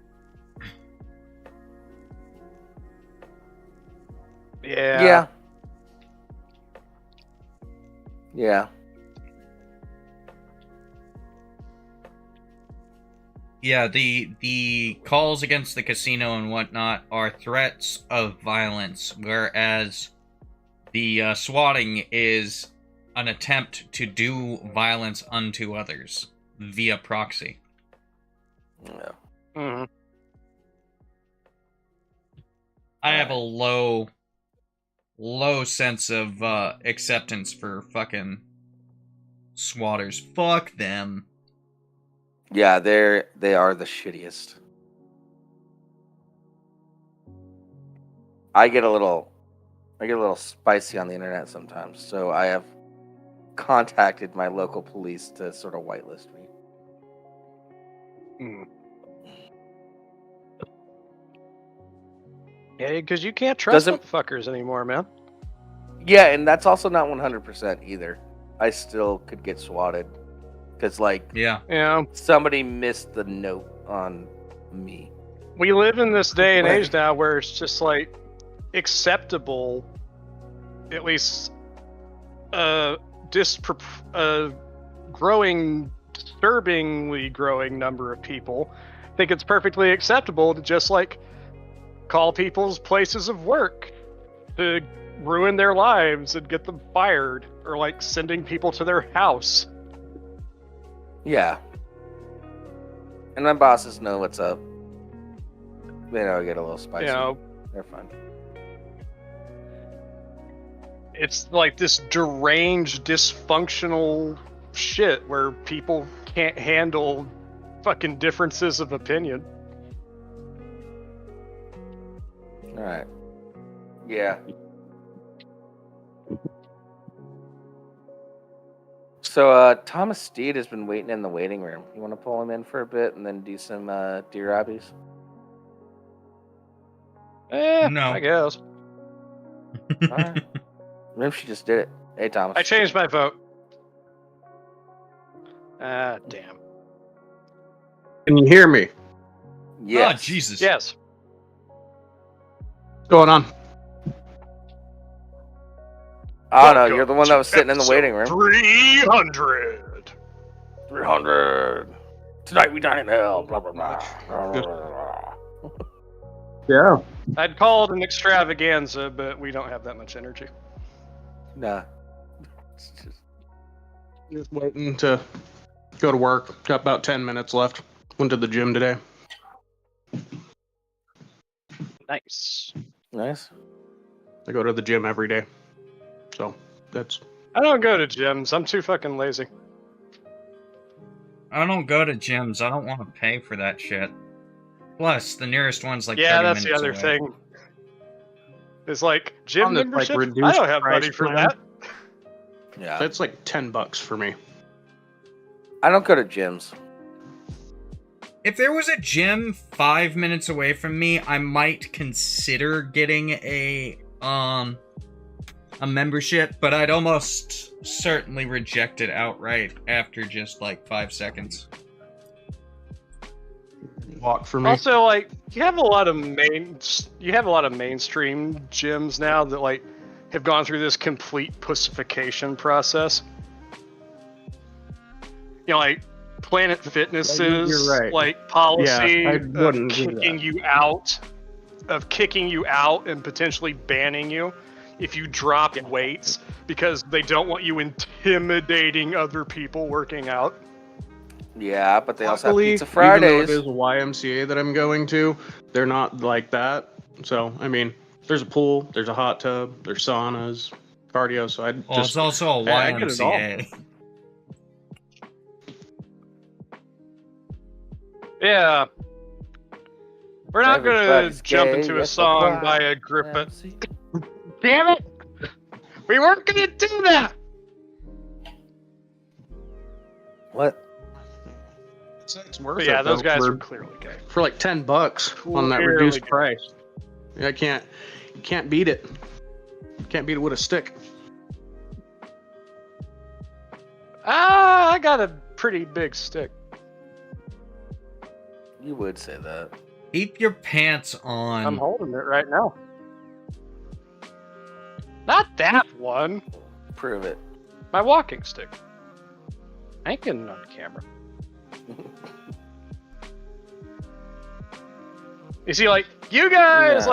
Yeah. Yeah. Yeah, the calls against the casino and whatnot are threats of violence, whereas the swatting is an attempt to do violence unto others via proxy. Yeah. Mm-hmm. I have a low sense of acceptance for fucking swatters. Fuck them. Yeah, they are the shittiest. I get a little spicy on the internet sometimes, so I have contacted my local police to sort of whitelist me. Mm. Yeah, because you can't trust fuckers anymore, man. Yeah, and that's also not 100% either. I still could get swatted because, like, yeah, somebody missed the note on me. We live in this day and age now where it's just like acceptable, at least disturbingly growing number of people think it's perfectly acceptable to just like call people's places of work to ruin their lives and get them fired, or like sending people to their house. Yeah. And my bosses know what's up. They know I get a little spicy. You know, they're fine. it's like this deranged, dysfunctional shit where people can't handle fucking differences of opinion. All right. Yeah. So Thomas Steed has been waiting in the waiting room. You want to pull him in for a bit and then do some deer obbies? No. I guess. All right. Rimshee just did it. Hey, Thomas. I changed my vote. Damn. Can you hear me? Yes. Oh, Jesus. Yes. What's going on? Oh, no, you're the one that was sitting in the waiting room. 300. 300. Tonight we dine in hell. Blah, blah, blah. Yeah. I'd call it an extravaganza, but we don't have that much energy. Nah. Just waiting to go to work. Got about 10 minutes left. Went to the gym today. Nice. Nice. I go to the gym every day. So, that's... I don't go to gyms. I'm too fucking lazy. I don't go to gyms. I don't want to pay for that shit. Plus, the nearest one's like 30 Yeah, that's the minutes other away. thing. It's like gym On this, like, membership. I reduced don't have price money for plan. that. Yeah. That's like $10 for me. I don't go to gyms. If there was a gym 5 minutes away from me, I might consider getting a membership, but I'd almost certainly reject it outright after just like 5 seconds. Walk for me. Also, like you have a lot of mainstream gyms now that like have gone through this complete pussification process. You know, like Planet Fitness's You're right. like policy Yeah, I of wouldn't do kicking you out and potentially banning you if you drop weights because they don't want you intimidating other people working out. Yeah, but they also have Luckily, Pizza even though Fridays. it is a YMCA that I'm going to, they're not like that. So, I mean, there's a pool, there's a hot tub, there's saunas, cardio. So I Well, it's also a I get it all. YMCA. Yeah. We're not gonna Everybody's jump gay, into a yes, song why? by Agrippa. Damn it! We weren't gonna do that! What? It's worth But it. yeah, those though, guys for, are clearly gay. for like $10 on that Clearly reduced gay. price. I can't beat it. Can't beat it with a stick. I got a pretty big stick. You would say that. Keep your pants on. I'm holding it right now. Not that one. Prove it. My walking stick. I ain't getting on camera. You see, like, you guys, Yeah.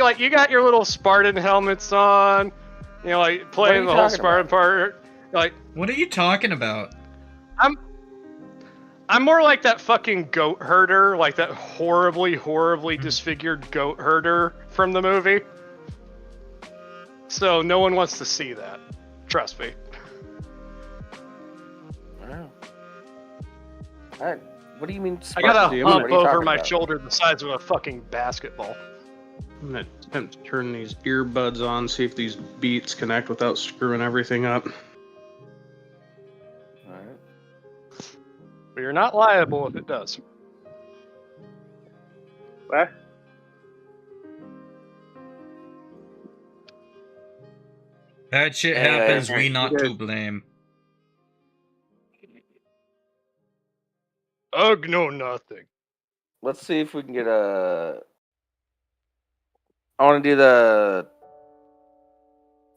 like, you got your little Spartan helmets on, you know, like, playing you the whole talking Spartan part. Like, What are you talking about? I'm more like that fucking goat herder, like that horribly disfigured goat herder from the movie. So no one wants to see that. Trust me. Wow. Alright. What do you mean? I got Spartan? a What hump are you over talking my about? shoulder the size of a fucking basketball. I'm gonna attempt to turn these earbuds on, see if these beats connect without screwing everything up. Alright. But you're not liable if it does. What? That shit Anyway, happens, alright, we not you to guys- blame. Ugh, no, nothing. Let's see if we can get a. I want to do the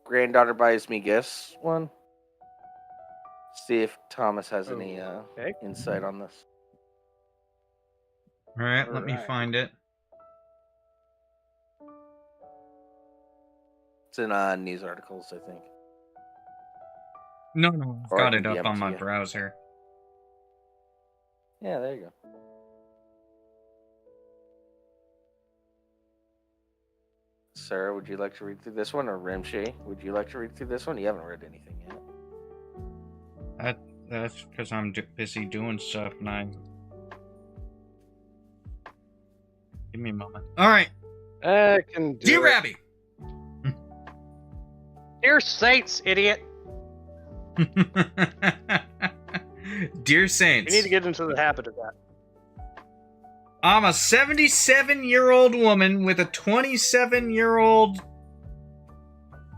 granddaughter buys me gifts one. See if Thomas has any Okay. insight on this. Alright, let me Alright. find it. It's in news articles, I think. No, I've Or I got can it up DM on to my you. browser. Yeah, there you go. Sarah, would you like to read through this one, or Rimshee? Would you like to read through this one? You haven't read anything yet. That's because I'm busy doing stuff, and I... Give me a moment. Alright, I can do Dear it. Abby! Dear Saints, idiot. Dear We Saints, need to get into the habit of that. I'm a 77-year-old woman with a 27-year-old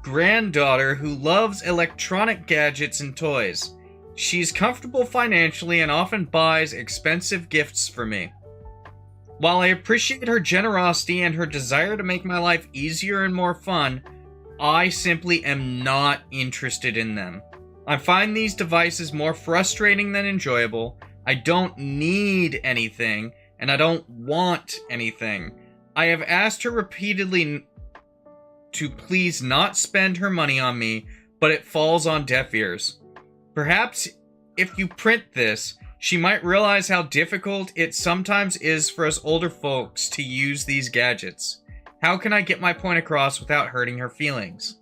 granddaughter who loves electronic gadgets and toys. She's comfortable financially and often buys expensive gifts for me. While I appreciate her generosity and her desire to make my life easier and more fun, I simply am not interested in them. I find these devices more frustrating than enjoyable. I don't need anything, and I don't want anything. I have asked her repeatedly to please not spend her money on me, but it falls on deaf ears. Perhaps if you print this, she might realize how difficult it sometimes is for us older folks to use these gadgets. How can I get my point across without hurting her feelings?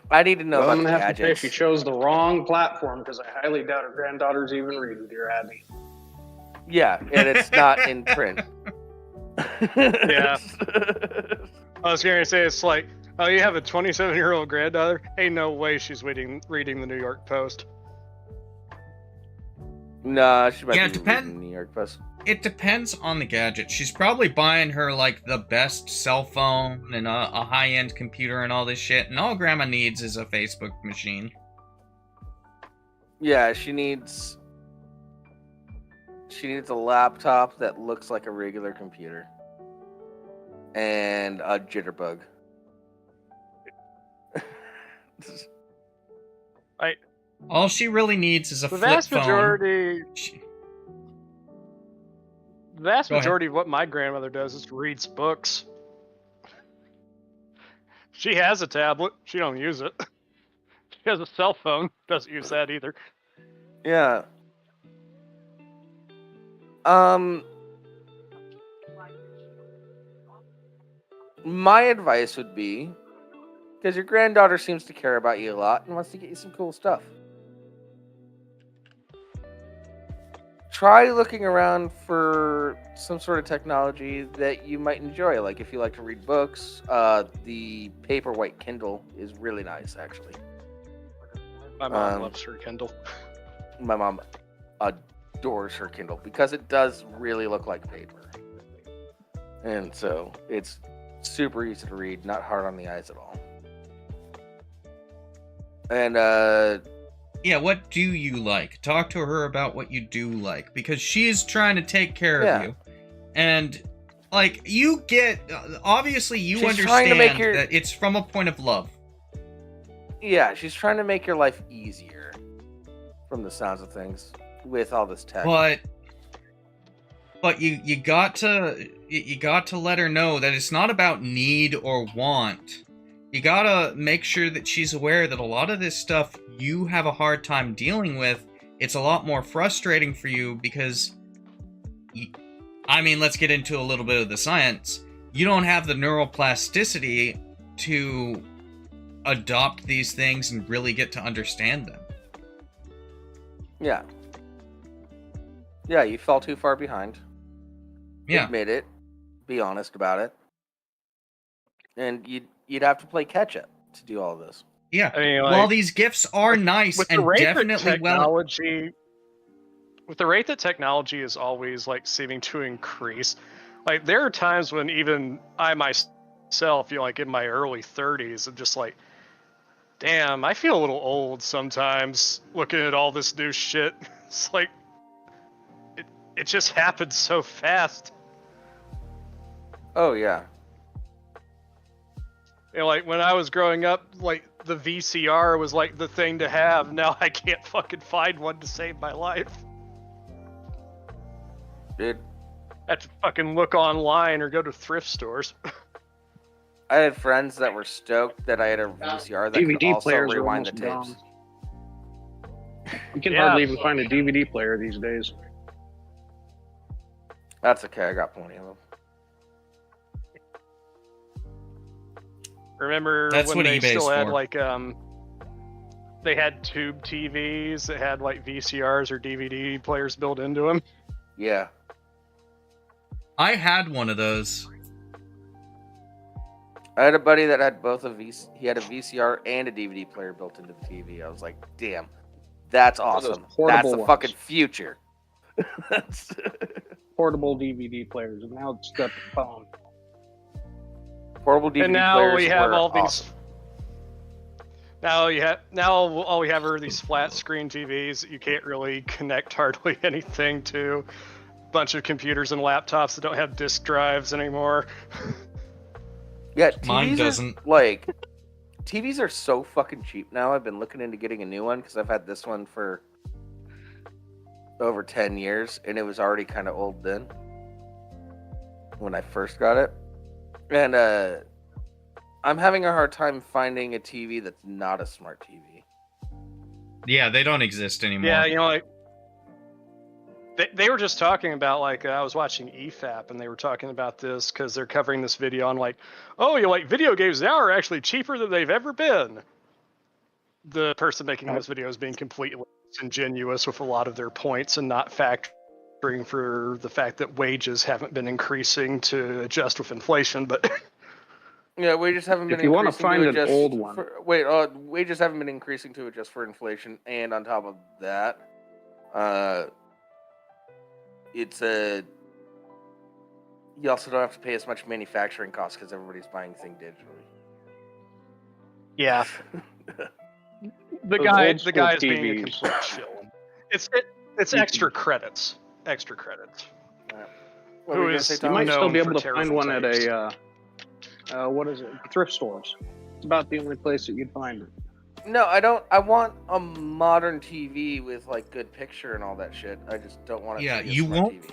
I need to know Well, about I'm the gonna have to say gadgets. she chose the wrong platform because I highly doubt her granddaughters even read Dear Abby. Yeah, and it's not in print. Yeah. I was going to say, it's like, oh, you have a 27-year-old granddaughter? Ain't no way she's reading the New York Post. Nah, she might Yeah, be depend- reading New York Post. It depends on the gadget. She's probably buying her, like, the best cell phone and a high-end computer and all this shit, and all Grandma needs is a Facebook machine. Yeah, she needs a laptop that looks like a regular computer. And a jitterbug. All she really needs is a The flip vast phone. majority, She- the vast Go ahead. majority of what my grandmother does is reads books. She has a tablet. She don't use it. She has a cell phone. Doesn't use that either. Yeah. My advice would be, because your granddaughter seems to care about you a lot and wants to get you some cool stuff. Try looking around for some sort of technology that you might enjoy. Like if you like to read books, the Paperwhite Kindle is really nice, actually. My mom loves her Kindle. My mom adores her Kindle because it does really look like paper. And so it's super easy to read, not hard on the eyes at all. And yeah, what do you like? Talk to her about what you do like, because she's trying to take care of you. And like, you get, obviously you understand that it's from a point of love. Yeah, she's trying to make your life easier, from the sounds of things, with all this tech. But you got to let her know that it's not about need or want. You gotta make sure that she's aware that a lot of this stuff you have a hard time dealing with. It's a lot more frustrating for you because, let's get into a little bit of the science. You don't have the neuroplasticity to adopt these things and really get to understand them. Yeah. Yeah, you fell too far behind. Yeah. Admit it. Be honest about it. And you'd have to play catch up to do all this. Yeah. While these gifts are nice and definitely with the rate that technology is always seeming to increase, there are times when even I myself, in my early 30s, I'm just damn, I feel a little old sometimes looking at all this new shit. It's it just happens so fast. Oh yeah. When I was growing up, the VCR was the thing to have. Now I can't fucking find one to save my life. Dude. I have to fucking look online or go to thrift stores. I had friends that were stoked that I had a VCR that DVD could also players rewind the tapes. Gone. You can hardly even find a DVD player these days. That's okay, I got plenty of them. Remember That's when what they eBay's still had for. They had tube TVs that had VCRs or DVD players built into them? Yeah. I had one of those. I had a buddy that had he had a VCR and a DVD player built into the TV. I was like, damn, that's awesome. That's the fucking future. Portable DVD players, and now it's got the phone. Portable DVD and now players we have all awesome. these. Now all we have are these flat screen TVs that you can't really connect hardly anything to. Bunch of computers and laptops that don't have disk drives anymore. Yeah, mine doesn't. TVs are so fucking cheap now. I've been looking into getting a new one because I've had this one for over 10 years, and it was already kind of old then when I first got it. And I'm having a hard time finding a TV that's not a smart TV. Yeah, they don't exist anymore. Yeah, they were just talking about I was watching EFAP and they were talking about this because they're covering this video on video games now are actually cheaper than they've ever been. The person making those videos being completely disingenuous with a lot of their points and not factoring for the fact that wages haven't been increasing to adjust with inflation, but yeah, wages haven't been. If you want to find an old one, wages haven't been increasing to adjust for inflation, and on top of that, you also don't have to pay as much manufacturing costs because everybody's buying things digitally. Yeah. The guy is being a complete shill. It's extra credits. Extra credits. Who is you might still be able to find one at a thrift stores. It's about the only place that you'd find it. No, I don't. I want a modern TV with good picture and all that shit. I just don't want it to be a smart TV.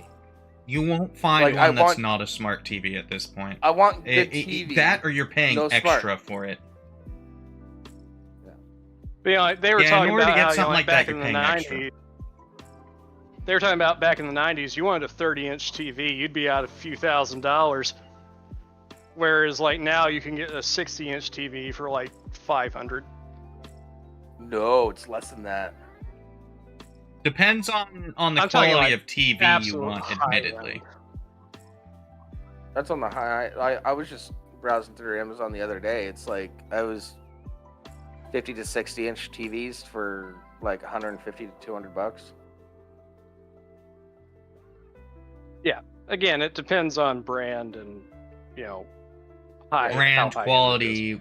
You won't find one that's not a smart TV at this point. I want good TV. That or you're paying extra for it. Yeah. They were talking in order about to get how something like back that, in you're the paying 90s. extra. they were talking about back in the 90s, you wanted a 30-inch TV, you'd be out a few $1,000s. Whereas like now you can get a 60-inch TV for like $500. No, it's less than that. Depends on the I'm talking, quality like, of TV you absolute want, high admittedly. end. That's on the high. I was just browsing through Amazon the other day. It's like I was 50 to 60-inch TVs for like 150 to 200 bucks. Yeah. Again, it depends on brand and, you know, how Brand, high quality,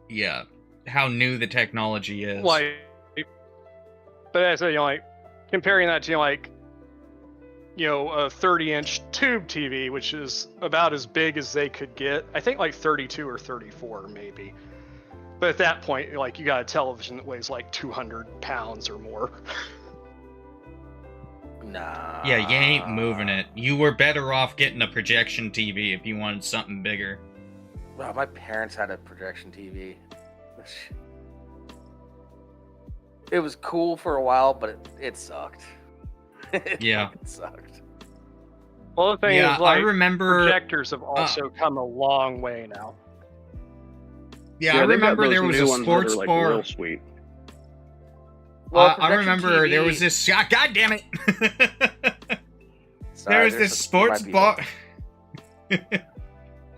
yeah, how new the technology is. like, but as I say, you know, like comparing that to, like, you know, a 30-inch tube TV, which is about as big as they could get. I think like 32 or 34 maybe. But at that point, like, you got a television that weighs like 200 pounds or more. Nah. Yeah, you ain't moving it. You were better off getting a projection TV if you wanted something bigger. Wow, my parents had a projection TV. It was cool for a while, but it sucked. It Yeah. fucking sucked. Well, the thing Yeah, is, like, I remember. projectors have also come a long way now. Yeah, I they've got remember those there was new a ones that sports are, like, bar. real sweet. Well, I projection remember there TV was this. God damn it! Sorry, there was there's this some- sports might be bar.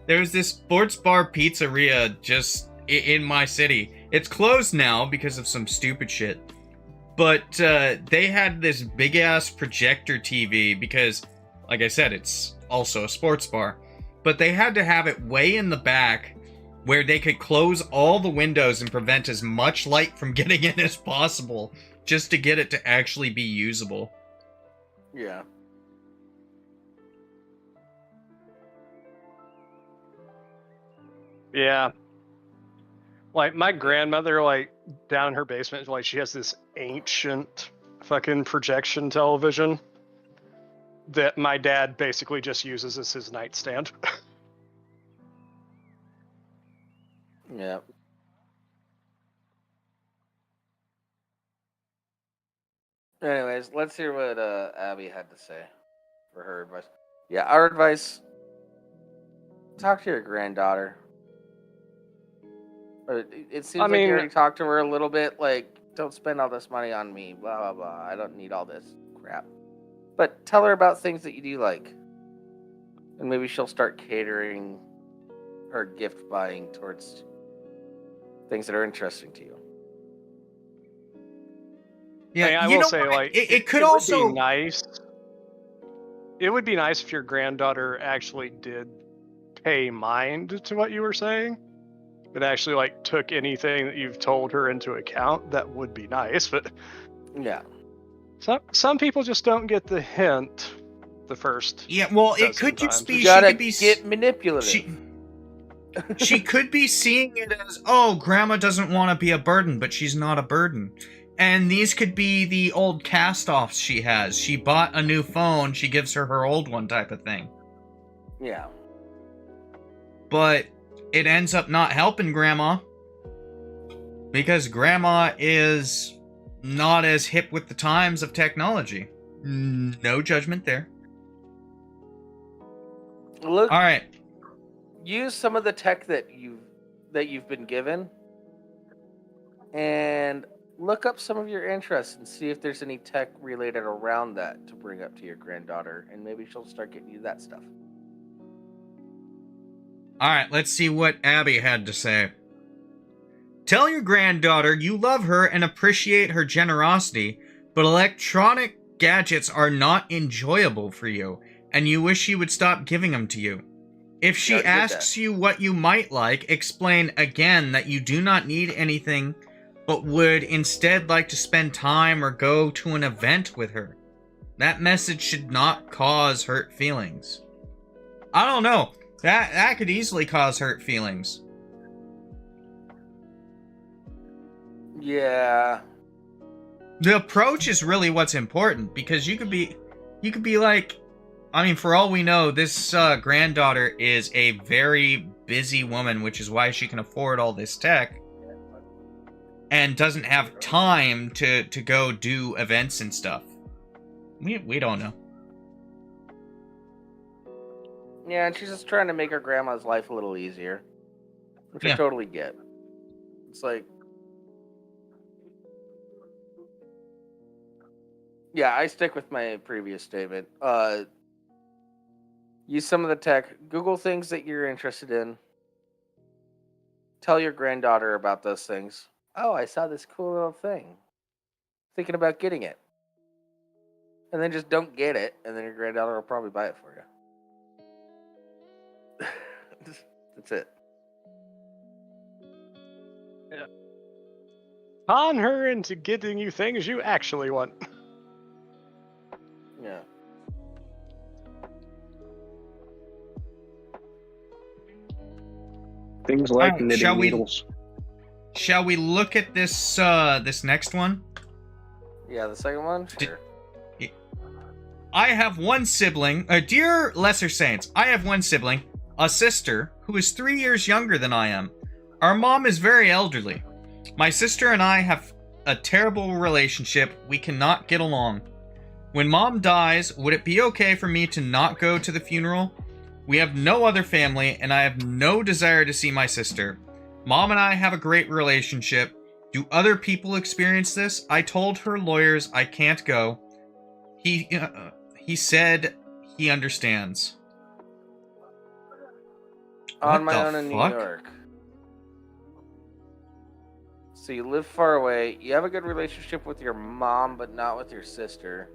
There was this sports bar pizzeria just in my city. It's closed now because of some stupid shit. But they had this big ass projector TV because, like I said, it's also a sports bar. But they had to have it way in the back where they could close all the windows and prevent as much light from getting in as possible just to get it to actually be usable. Yeah. Yeah. Like, my grandmother, like, down in her basement, like, she has this ancient fucking projection television that my dad basically just uses as his nightstand. Yeah. Anyways, let's hear what Abby had to say for her advice. Yeah, our advice: talk to your granddaughter. It seems I like mean- you already talked to her a little bit. Like, don't spend all this money on me. Blah blah blah. I don't need all this crap. But tell her about things that you do like, and maybe she'll start catering her gift buying towards things that are interesting to you. Yeah, I mean, I you will know say, what? like, it could would also be nice. It would be nice if your granddaughter actually did pay mind to what you were saying, but actually, like, took anything that you've told her into account. That would be nice, but Yeah. some people just don't get the hint the first. Yeah, well, it dozen could just times. be You she gotta could be get manipulative. she could be seeing it as, oh, grandma doesn't want to be a burden, but she's not a burden. And these could be the old cast-offs she has. She bought a new phone, she gives her old one type of thing. Yeah. But it ends up not helping grandma because grandma is not as hip with the times of technology. No judgment there. Look, All right. use some of the tech that you've been given, and look up some of your interests and see if there's any tech related around that to bring up to your granddaughter, and maybe she'll start getting you that stuff. All right, let's see what Abby had to say. Tell your granddaughter you love her and appreciate her generosity, but electronic gadgets are not enjoyable for you, and you wish she would stop giving them to you. If she Yeah, I get asks you what you might like, explain again that you do not need anything, but would instead like to spend time or go to an event with her. That message should not cause hurt feelings. I don't know. That could easily cause hurt feelings. Yeah. The approach is really what's important, because you could be like, I mean, for all we know, this granddaughter is a very busy woman, which is why she can afford all this tech and doesn't have time to go do events and stuff. We don't know. Yeah, and she's just trying to make her grandma's life a little easier, which I Yeah. totally get. It's like, yeah, I stick with my previous statement. Use some of the tech. Google things that you're interested in. Tell your granddaughter about those things. Oh, I saw this cool little thing. Thinking about getting it. And then just don't get it, and then your granddaughter will probably buy it for you. That's it. Yeah. Con her into getting you things you actually want. Yeah. Things like Alright, knitting needles. Shall we look at this this next one? Yeah, the second one? Sure. I have one sibling, dear Lesser Saints, I have one sibling, a sister, who is 3 years younger than I am. Our mom is very elderly. My sister and I have a terrible relationship. We cannot get along. When mom dies, would it be okay for me to not go to the funeral? We have no other family, and I have no desire to see my sister. Mom and I have a great relationship. Do other people experience this? I told her lawyers I can't go. He said he understands. On What my the own in New fuck? York. So you live far away. You have a good relationship with your mom, but not with your sister.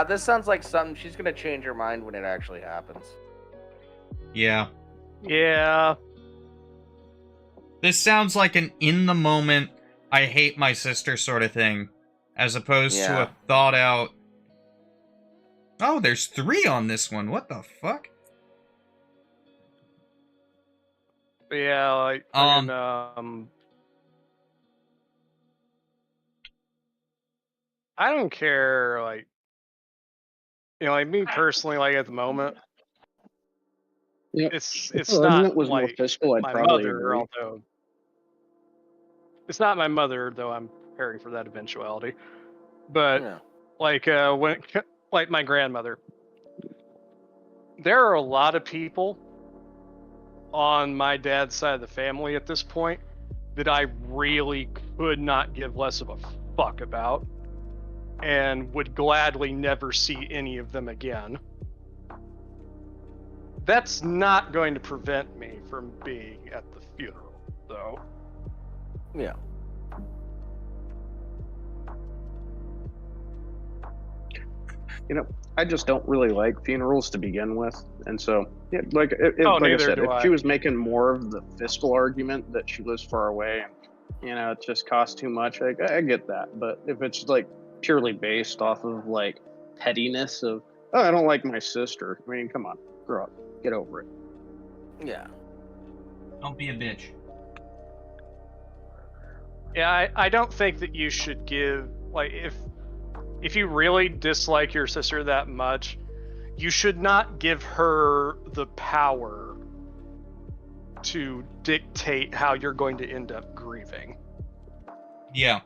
This sounds like something she's gonna change her mind when it actually happens. Yeah. Yeah. This sounds like an in the moment, I hate my sister sort of thing, as opposed to Yeah. a thought out. Oh, there's 3 on this one. What the fuck? Yeah, like fucking, I don't care, like, you know, like me personally, like at the moment, Yeah. it's If her not argument was more like fiscal, I'd my probably mother, agree. although it's not my mother, though I'm preparing for that eventuality. But Yeah. like like my grandmother, there are a lot of people on my dad's side of the family at this point that I really could not give less of a fuck about and would gladly never see any of them again. That's not going to prevent me from being at the funeral, though. Yeah. You know, I just don't really like funerals to begin with, and so yeah, like Oh, like I neither said, do if I. she was making more of the fiscal argument that she lives far away and it just costs too much, I get that. But if it's like purely based off of like pettiness of oh, I don't like my sister. I mean, come on, grow up, get over it. Yeah. Don't be a bitch. Yeah, I don't think that you should give, like, if you really dislike your sister that much, you should not give her the power to dictate how you're going to end up grieving. Yeah.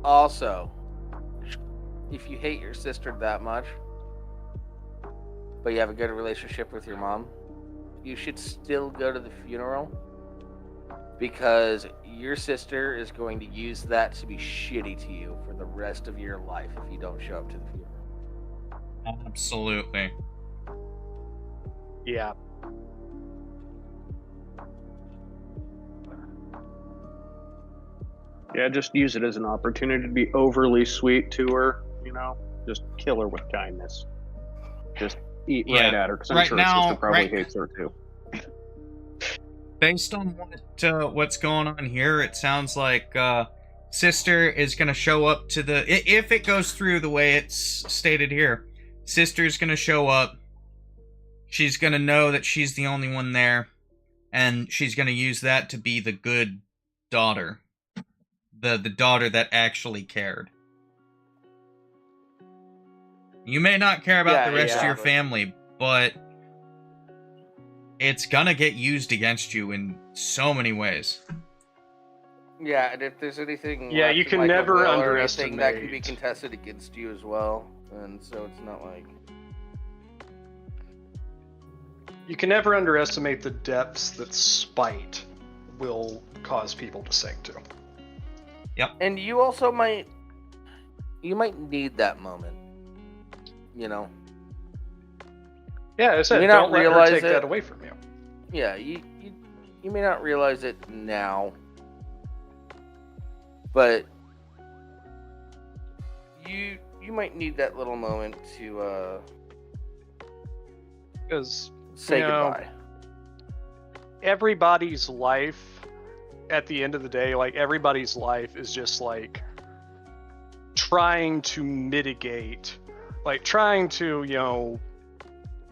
Also, if you hate your sister that much, but you have a good relationship with your mom, you should still go to the funeral, because your sister is going to use that to be shitty to you for the rest of your life if you don't show up to the funeral. Absolutely. Yeah. Yeah, just use it as an opportunity to be overly sweet to her. Just kill her with kindness. Just eat right at her, because I'm Right sure now- her sister probably right- hates her too. Based on what's going on here, it sounds like sister is gonna show up to the if it goes through the way it's stated here. Sister's gonna show up. She's gonna know that she's the only one there, and she's gonna use that to be the good daughter, the daughter that actually cared. You may not care about Yeah, the rest of your but- family, but it's gonna get used against you in so many ways. Yeah, and if there's anything Yeah, left you in, can like, a never will or anything that can be underestimate. contested against you as well, and so it's not like... You can never underestimate the depths that spite will cause people to sink to. And you also might need that moment, you know? Yeah, I said, may not don't let her realize take it. that away from you. Yeah, you may not realize it now, but you might need that little moment to Because say you know, goodbye. everybody's life, at the end of the day, like, everybody's life is just like trying to mitigate, like trying to, you know,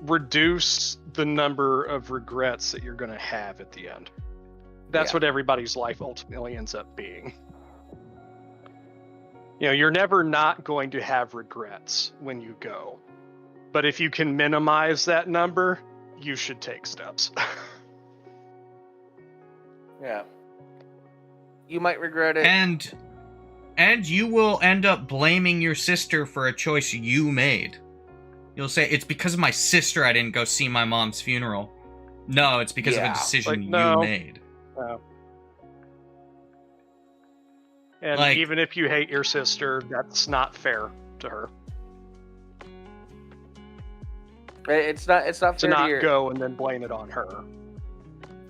reduce the number of regrets that you're going to have at the end. That's Yeah. what everybody's life ultimately ends up being. You know, you're never not going to have regrets when you go. But if you can minimize that number, you should take steps. Yeah. You might regret it. And you will end up blaming your sister for a choice you made. You'll say, it's because of my sister I didn't go see my mom's funeral. No, it's because of a Yeah. decision Like, no. you made. And Like- even if you hate your sister, that's not fair to her. It's not To fair to not your... go and then blame it on her.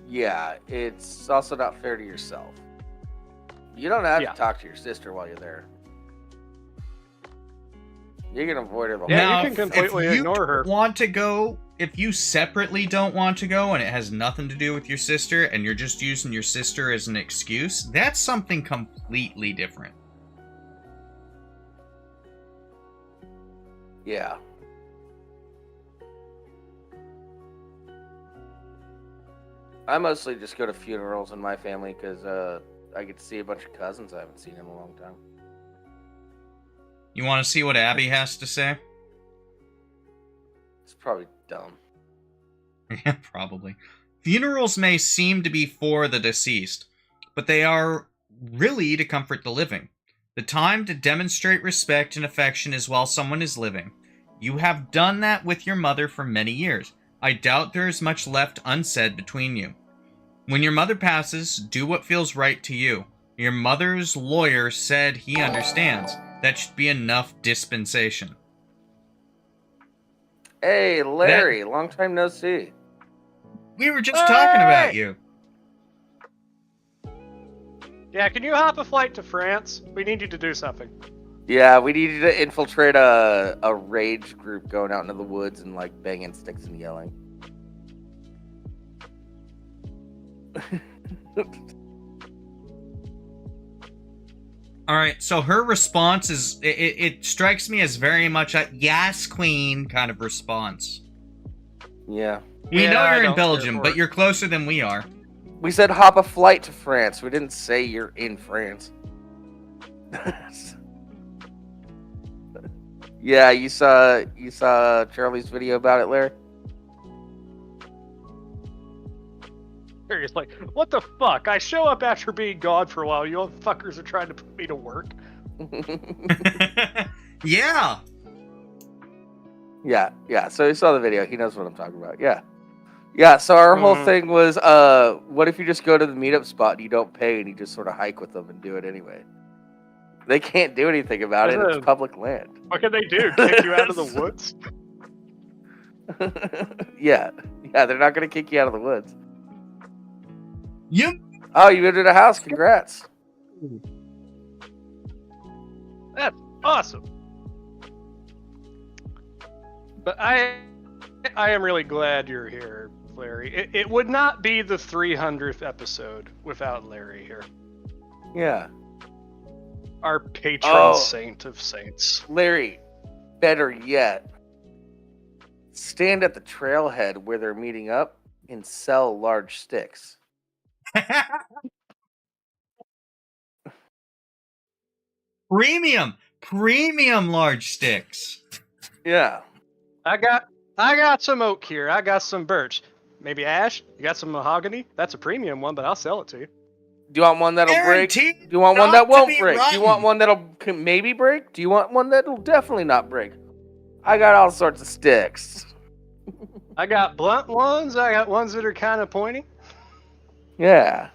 Yeah, it's also not fair to yourself. You don't have Yeah. to talk to your sister while you're there. You can avoid her the whole Yeah, Now, you can completely if you ignore her. want to go, if you separately don't want to go and it has nothing to do with your sister and you're just using your sister as an excuse, that's something completely different. Yeah. I mostly just go to funerals in my family because I get to see a bunch of cousins I haven't seen in a long time. You want to see what Abby has to say? It's probably dumb. Yeah, probably. Funerals may seem to be for the deceased, but they are really to comfort the living. The time to demonstrate respect and affection is while someone is living. You have done that with your mother for many years. I doubt there is much left unsaid between you. When your mother passes, do what feels right to you. Your mother's lawyer said he understands. That should be enough dispensation. Hey, Larry, long time no see. We were just talking about Hey! you. Yeah, can you hop a flight to France? We need you to do something. Yeah, we needed to infiltrate a rage group going out into the woods and like banging sticks and yelling. All right, so her response is, it strikes me as very much a yes, queen kind of response. Yeah. We Yeah, know I you're in don't care Belgium, for but it. you're closer than we are. We said hop a flight to France. We didn't say you're in France. Yeah, you saw Charlie's video about it, Larry? It's like, what the fuck? I show up after being gone for a while. You fuckers are trying to put me to work. Yeah. Yeah. So he saw the video. He knows what I'm talking about. Yeah. So our whole Mhm. thing was, what if you just go to the meetup spot and you don't pay and you just sort of hike with them and do it anyway? They can't do anything about it. It's public land. What can they do? Kick you out of the woods? Yeah. They're not gonna kick you out of the woods. You. Oh, you moved to a house. Congrats. That's awesome. But I am really glad you're here, Larry. It would not be the 300th episode without Larry here. Yeah. Our patron Oh. saint of saints. Larry, better yet, stand at the trailhead where they're meeting up and sell large sticks. Premium large sticks. Yeah. I got some oak here. I got some birch. Maybe ash? You got some mahogany? That's a premium one, but I'll sell it to you. Do you want one that'll break? Do Guaranteed you want one not that to won't be break? Do you rotten. want one that'll maybe break? Do you want one that'll definitely not break? I got all sorts of sticks. I got blunt ones. I got ones that are kind of pointy. Yeah.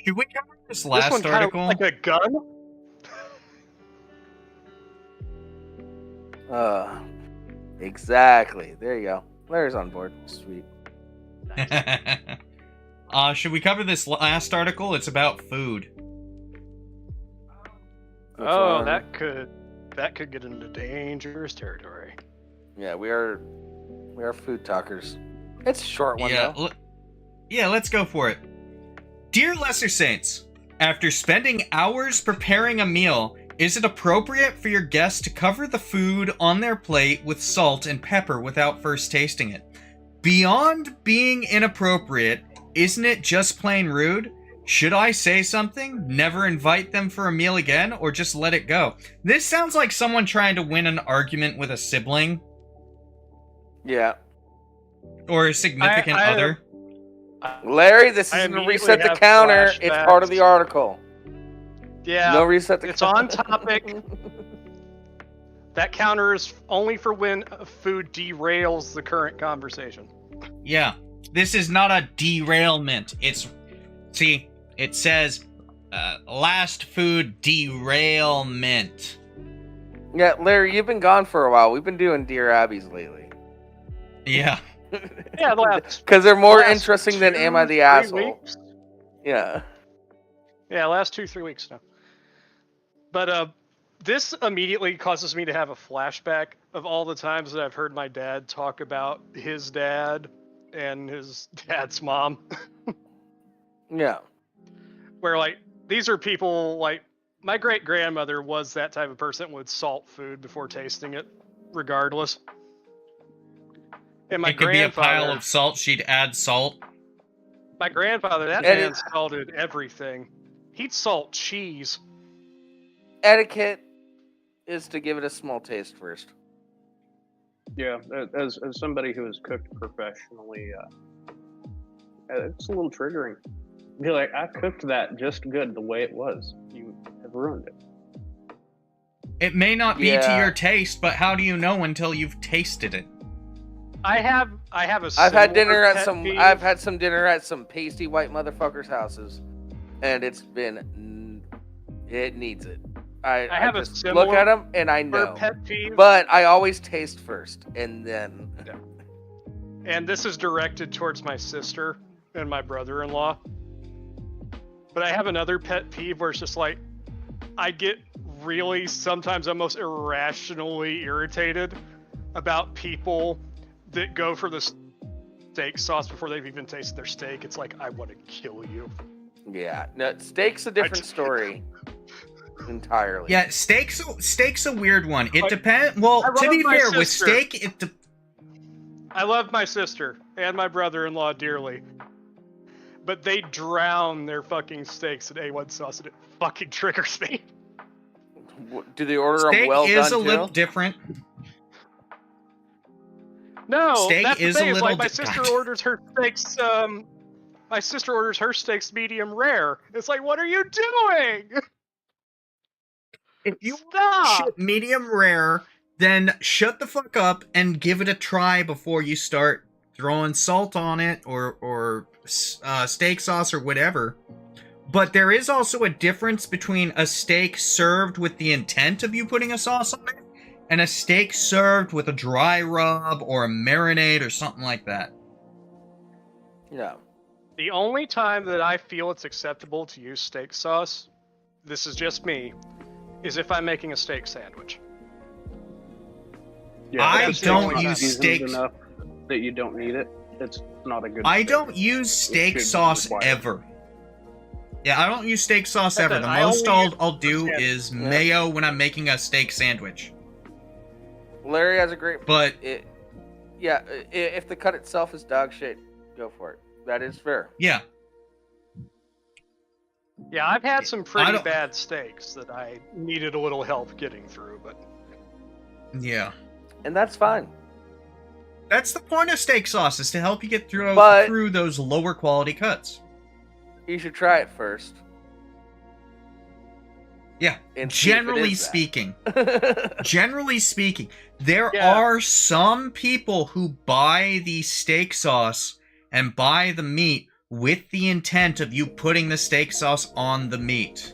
Should we cover this This last one kind of article? like a gun. Exactly. There you go. Larry's on board. Sweet. Should we cover this last article? It's about food. Oh, that could get into dangerous territory. Yeah, we are food talkers. It's a short one though. Yeah, let's go for it. Dear Lesser Saints, after spending hours preparing a meal, is it appropriate for your guests to cover the food on their plate with salt and pepper without first tasting it? Beyond being inappropriate, isn't it just plain rude? Should I say something? Never invite them for a meal again, or just let it go? This sounds like someone trying to win an argument with a sibling. Yeah. Or a significant other. Larry, this I isn't a immediately reset the have counter. It's flashbacks. part of the article. Yeah, No reset the it's counter. on topic. That counter is only for when food derails the current conversation. Yeah, this is not a derailment. See, it says last food derailment. Yeah, Larry, you've been gone for a while. We've been doing Dear Abbeys lately. Yeah. Yeah, the last Because they're more last interesting than Am I the 2-3 Asshole? weeks. Yeah. Yeah, last 2-3 weeks now. But this immediately causes me to have a flashback of all the times that I've heard my dad talk about his dad and his dad's mom. Yeah. Where, like, these are people, like, my great-grandmother was that type of person that would salt food before tasting it, regardless. And my It could be a grandfather, pile of salt. She'd add salt. my grandfather, that And man it- salted everything. He'd salt cheese. Etiquette is to give it a small taste first. Yeah, as somebody who has cooked professionally, it's a little triggering. Be like, I cooked that just good the way it was. You have ruined it. It may not be to Yeah. your taste, but how do you know until you've tasted it? I have a. I've had similar dinner at pet some. peeve. I've had some dinner at some pasty white motherfuckers' houses, and it's been. It needs it. I have a just similar look at them and I know. pet peeve, But I always taste first, and then. and this is directed towards my sister and my brother-in-law. But I have another pet peeve where it's just like, I get really sometimes almost irrationally irritated about people that go for the steak sauce before they've even tasted their steak. It's like, I want to kill you. Yeah, no, steak's a different story. Entirely. Yeah, steak's a weird one. It depends. Well, I to love be my fair, with sister. steak, I love my sister and my brother-in-law dearly, but they drown their fucking steaks in A1 sauce, and it fucking triggers me. Do they order them steak well is done a little too? different. No, Steak that's the is a thing. It's little like my di- sister God. orders her steaks. My sister orders her steaks medium rare. It's like, what are you doing? If you Stop. shit medium rare, then shut the fuck up and give it a try before you start throwing salt on it or steak sauce or whatever. But there is also a difference between a steak served with the intent of you putting a sauce on it and a steak served with a dry rub or a marinade or something like that. Yeah. The only time that I feel it's acceptable to use steak sauce, this is just me, is if I'm making a steak sandwich. I if it's don't not use seasoned steak- enough that you don't need it. It's not a good. I steak. don't use steak should sauce require. ever. Yeah, I don't use steak sauce That's ever. it. The I most only use I'll do yeah. is Yeah. mayo when I'm making a steak sandwich. Larry has a great. But If the cut itself is dog shit, go for it. That is fair. yeah, Yeah, I've had some pretty don't- bad steaks that I needed a little help getting through, but yeah. And that's fine. That's the point of steak sauce, is to help you get through But- through those lower quality cuts. You should try it first. Yeah, And see if it generally is that. speaking. Generally speaking, there Yeah. are some people who buy the steak sauce and buy the meat with the intent of you putting the steak sauce on the meat.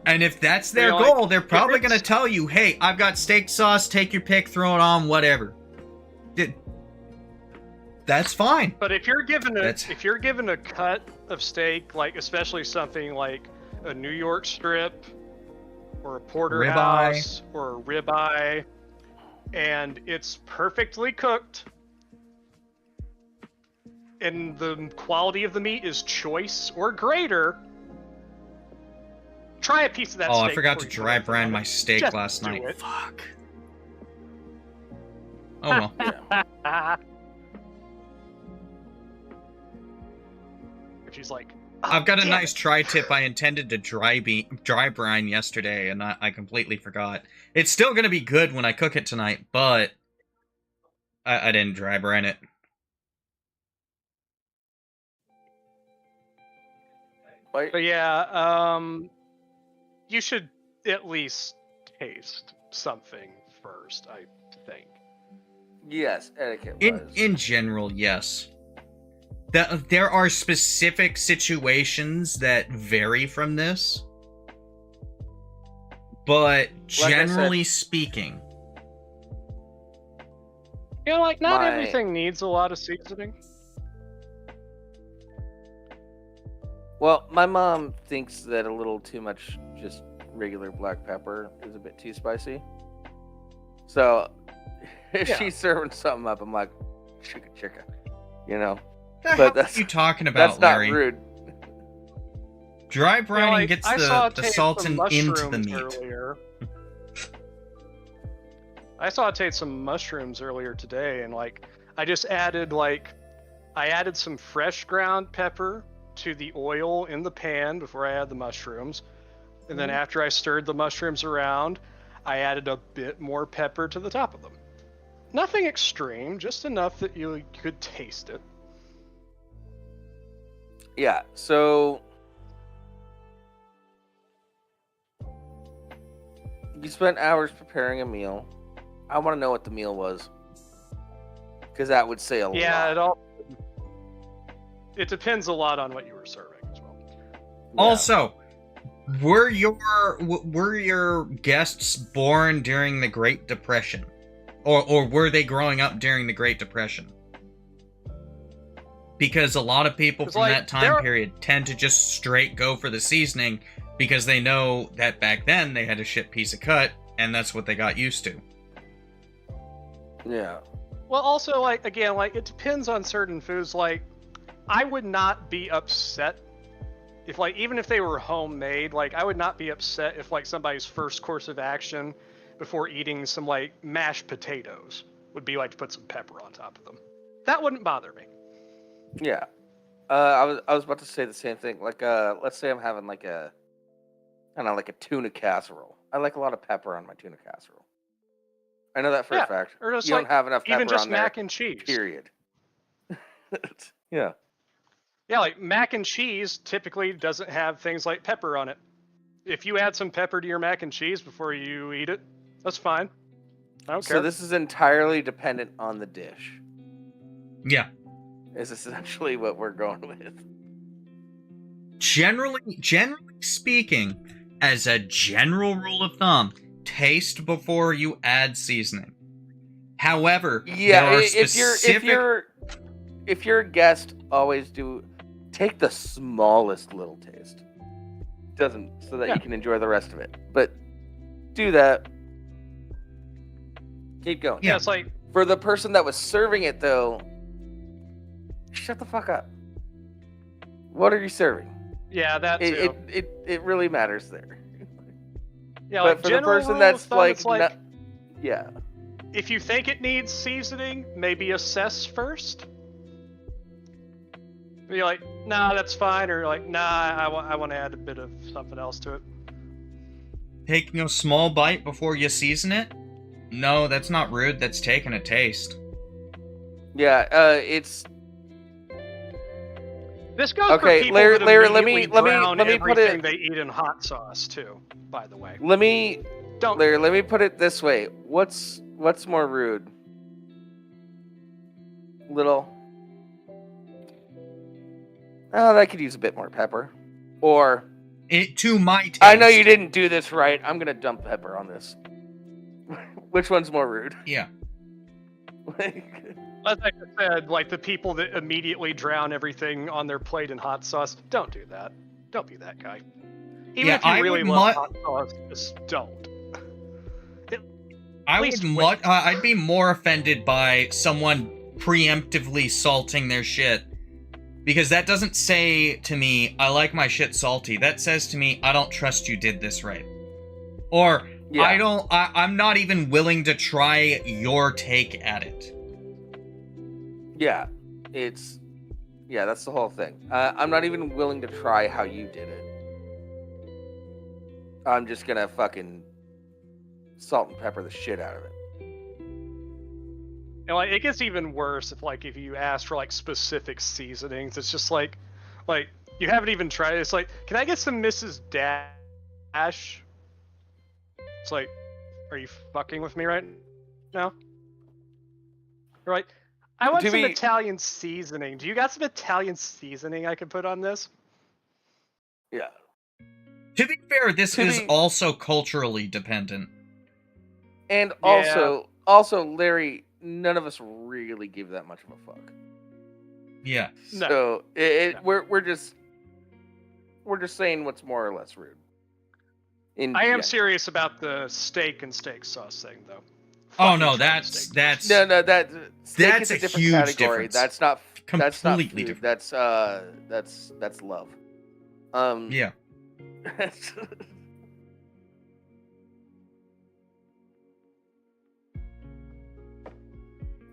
And if that's their They're like, goal, they're if probably it's- going to tell you, hey, I've got steak sauce, take your pick, throw it on, whatever. That's fine. But if you're given a That's- if you're given a cut of steak, like especially something like a New York strip or a porterhouse or a ribeye, and it's perfectly cooked, and the quality of the meat is choice or greater, try a piece of that Oh, steak. I forgot to before you dry put it brine on my it. steak Just last do night. it. Fuck. Oh well. She's like, I've got a damn nice it." tri-tip I intended to dry brine yesterday, and I completely forgot. It's still gonna be good when I cook it tonight, but I didn't dry brine it. Wait, But yeah, you should at least taste something first, I think. yes, etiquette In wise. in general, yes. There are specific situations that vary from this, but Like I generally speaking, You know, like not My- everything needs a lot of seasoning. Well, my mom thinks that a little too much just regular black pepper is a bit too spicy. So if Yeah. she's serving something up, I'm like, chicka, you know? the But hell are that's- you talking about, That's not Larry? rude. Dry You know, brining like, gets I the sauteed salt some into the mushrooms meat. Earlier. I sauteed some mushrooms earlier today, and like I just added I added some fresh ground pepper to the oil in the pan before I add the mushrooms, and then after I stirred the mushrooms around, I added a bit more pepper to the top of them. Nothing extreme, just enough that you could taste it. Yeah, so you spent hours preparing a meal. I want to know what the meal was, because that would say a Yeah, lot. it depends a lot on what you were serving as well. Yeah. Also, were your guests born during the Great Depression, or were they growing up during the Great Depression? Because a lot of people 'Cause, from like, that time there- period tend to just straight go for the seasoning because they know that back then they had a shit piece of cut, and that's what they got used to. Yeah. Well, also, like, again, like, it depends on certain foods. Like, I would not be upset if, like, even if they were homemade, like, I would not be upset if, like, somebody's first course of action before eating some, like, mashed potatoes would be, like, to put some pepper on top of them. That wouldn't bother me. Yeah. I was about to say the same thing. Like, let's say I'm having like a, I don't know, like a tuna casserole. I like a lot of pepper on my tuna casserole. I know that for Yeah, a fact. or just, You like, don't have enough pepper Even just on there. mac and cheese. Period. Yeah. Yeah, like, mac and cheese typically doesn't have things like pepper on it. If you add some pepper to your mac and cheese before you eat it, that's fine. I don't care. So this is entirely dependent on the dish. Yeah. Is essentially what we're going with. Generally speaking, as a general rule of thumb, taste before you add seasoning. However, Yeah, there are if you're a guest, always take the smallest little taste. So that Yeah. you can enjoy the rest of it. But do that. Keep going. yeah, it's like, For the person that was serving it, though, shut the fuck up. What are you serving? yeah, that too. It really matters there. Yeah, But like, for the general person rule that's of thumb, like, it's like not- yeah, if you think it needs seasoning, maybe assess first. You're like, nah, that's fine, or like, nah, I want to add a bit of something else to it. taking a small bite before you season it? No, that's not rude. That's taking a taste. Yeah, it's This goes Okay, for people Larry- that Larry, immediately let me drown put everything it- they eat in hot sauce too. By the way, let me don't. Larry, let me put it this way. What's more rude? Little. Oh, that could use a bit more pepper. Or It to my taste. I know you didn't do this right. I'm gonna dump pepper on this. Which one's more rude? Yeah. As I said, like the people that immediately drown everything on their plate in hot sauce, don't do that. Don't be that guy. Even Yeah, if you I really would love hot sauce, just don't. least wait. I'd be more offended by someone preemptively salting their shit. Because that doesn't say to me, I like my shit salty. That says to me, I don't trust you did this right. Or, Yeah. I'm not even willing to try your take at it. Yeah, that's the whole thing. I'm not even willing to try how you did it. I'm just gonna fucking salt and pepper the shit out of it. And like it gets even worse if you ask for like specific seasonings. It's just like you haven't even tried it. It's like, can I get some Mrs. Dash? It's like, are you fucking with me right now? You're like, I want some Italian seasoning. Do you got some Italian seasoning I can put on this? Yeah. To be fair, this is also culturally dependent. And also, Larry, none of us really give that much of a fuck. Yeah. No. So we're just saying what's more or less rude. I am serious about the steak and steak sauce thing, though. Oh no, that's steak is a different huge category. difference. That's not Completely food. different. That's love. Yeah.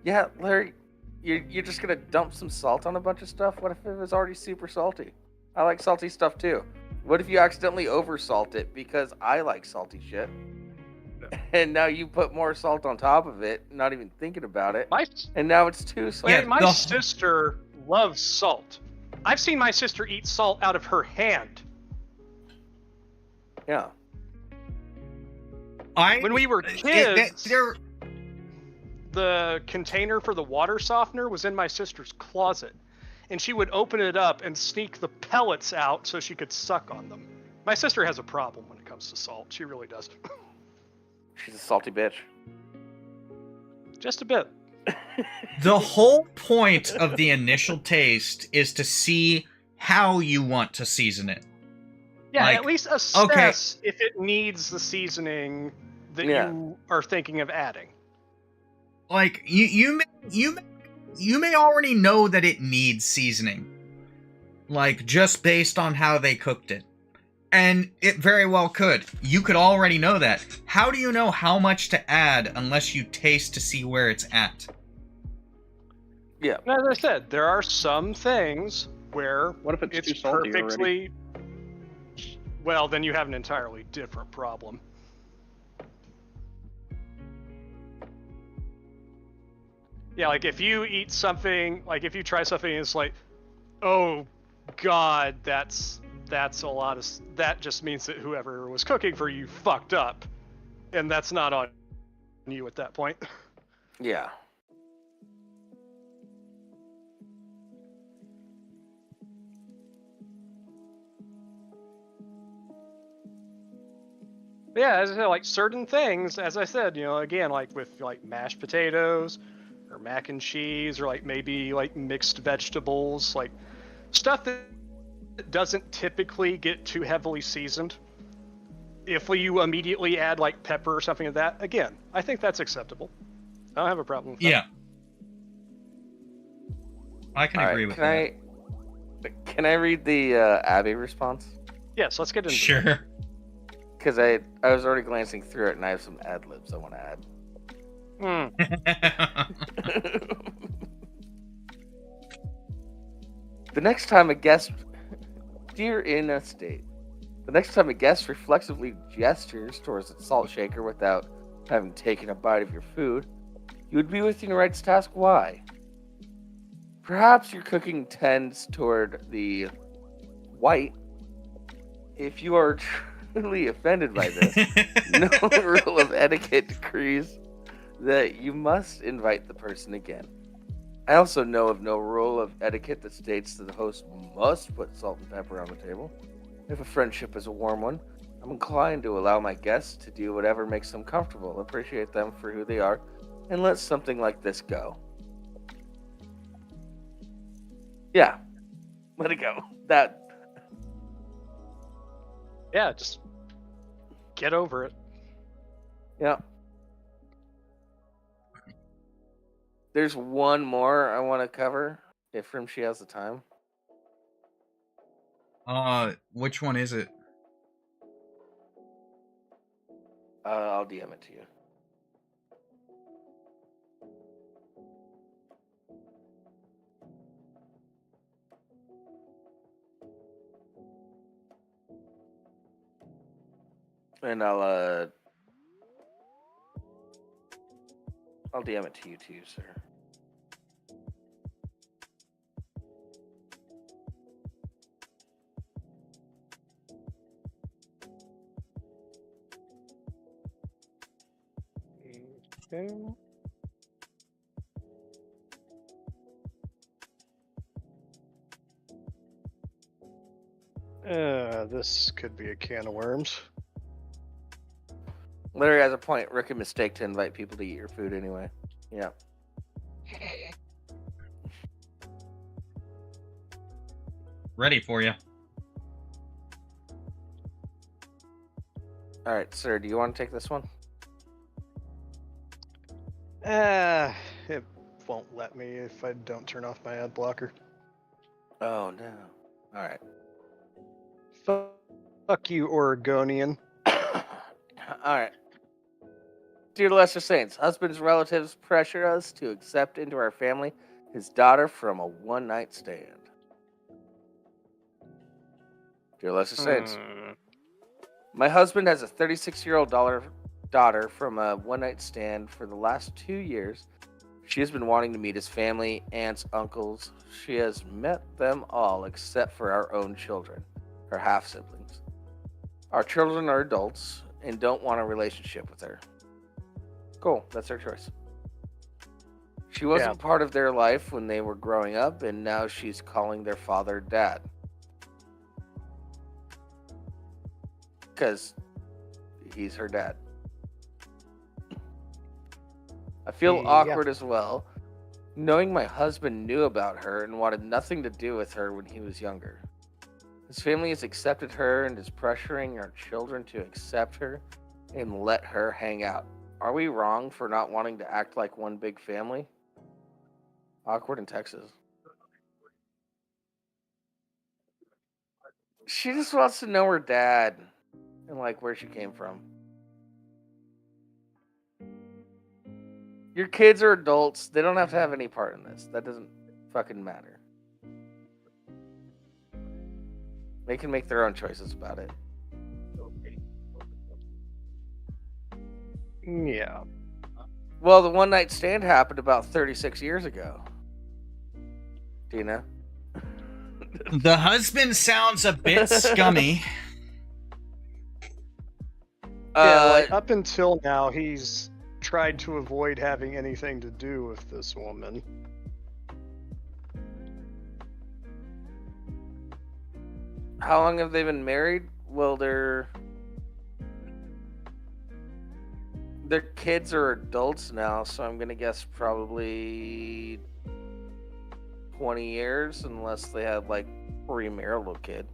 Yeah, Larry, you're just gonna dump some salt on a bunch of stuff? What if it was already super salty? I like salty stuff too. What if you accidentally oversalt it because I like salty shit? And now you put more salt on top of it, not even thinking about it. And now it's too salty. Yeah, my sister loves salt. I've seen my sister eat salt out of her hand. Yeah. When we were kids, the container for the water softener was in my sister's closet. And she would open it up and sneak the pellets out so she could suck on them. My sister has a problem when it comes to salt. She really does. She's a salty bitch. Just a bit. The whole point of the initial taste is to see how you want to season it. Yeah, at least assess if it needs the seasoning that you are thinking of adding. Like you may already know that it needs seasoning, like just based on how they cooked it, and it very well could. You could already know that. How do you know how much to add unless you taste to see where it's at? Yeah. As I said, there are some things where what if it's too salty perfectly. Well, then you have an entirely different problem. Yeah, like if you eat something, like if you try something and it's like, oh god, that's a lot of, that just means that whoever was cooking for you fucked up. And that's not on you at that point. Yeah. Yeah, as I said, like certain things, as I said, again, like with like mashed potatoes or mac and cheese or like maybe like mixed vegetables, like stuff that doesn't typically get too heavily seasoned. If you immediately add like pepper or something like that, again, I think that's acceptable. I don't have a problem with that. Yeah. I can agree with that. Can I read the Abby response? Yes, let's get into it. Sure. Because I was already glancing through it and I have some ad libs I want to add. The next time a guest, dear in a state, the next time a guest reflexively gestures towards a salt shaker without having taken a bite of your food, you would be within your rights to ask why. Perhaps your cooking tends toward the white. If you are truly offended by this, no rule of etiquette decrees that you must invite the person again. I also know of no rule of etiquette that states that the host must put salt and pepper on the table. If a friendship is a warm one, I'm inclined to allow my guests to do whatever makes them comfortable, appreciate them for who they are, and let something like this go. Yeah, let it go. Yeah, just get over it. Yeah. There's one more I want to cover, if Rimshee has the time. Which one is it? I'll DM it to you. And I'll DM it to you too, sir. Okay. This could be a can of worms. Larry has a point. Rookie mistake to invite people to eat your food anyway. Yeah. Ready for you. All right, sir. Do you want to take this one? It won't let me if I don't turn off my ad blocker. Oh no. All right. Fuck you, Oregonian. All right. Dear Lesser Saints, husband's relatives pressure us to accept into our family his daughter from a one-night stand. Dear Lesser Saints, my husband has a 36-year-old daughter from a one-night stand for the last 2 years. She has been wanting to meet his family, aunts, uncles. She has met them all except for our own children, her half-siblings. Our children are adults and don't want a relationship with her. Cool, that's her choice. She wasn't part of their life when they were growing up, and now she's calling their father dad. Because he's her dad. I feel awkward as well, knowing my husband knew about her and wanted nothing to do with her when he was younger. His family has accepted her and is pressuring our children to accept her and let her hang out. Are we wrong for not wanting to act like one big family? Awkward in Texas. She just wants to know her dad and like where she came from. Your kids are adults. They don't have to have any part in this. That doesn't fucking matter. They can make their own choices about it. Yeah. Well, the one night stand happened about 36 years ago. Deana? The husband sounds a bit scummy. Up until now, he's tried to avoid having anything to do with this woman. How long have they been married? Well, their kids are adults now, so I'm gonna guess probably 20 years, unless they have like a premarital kid.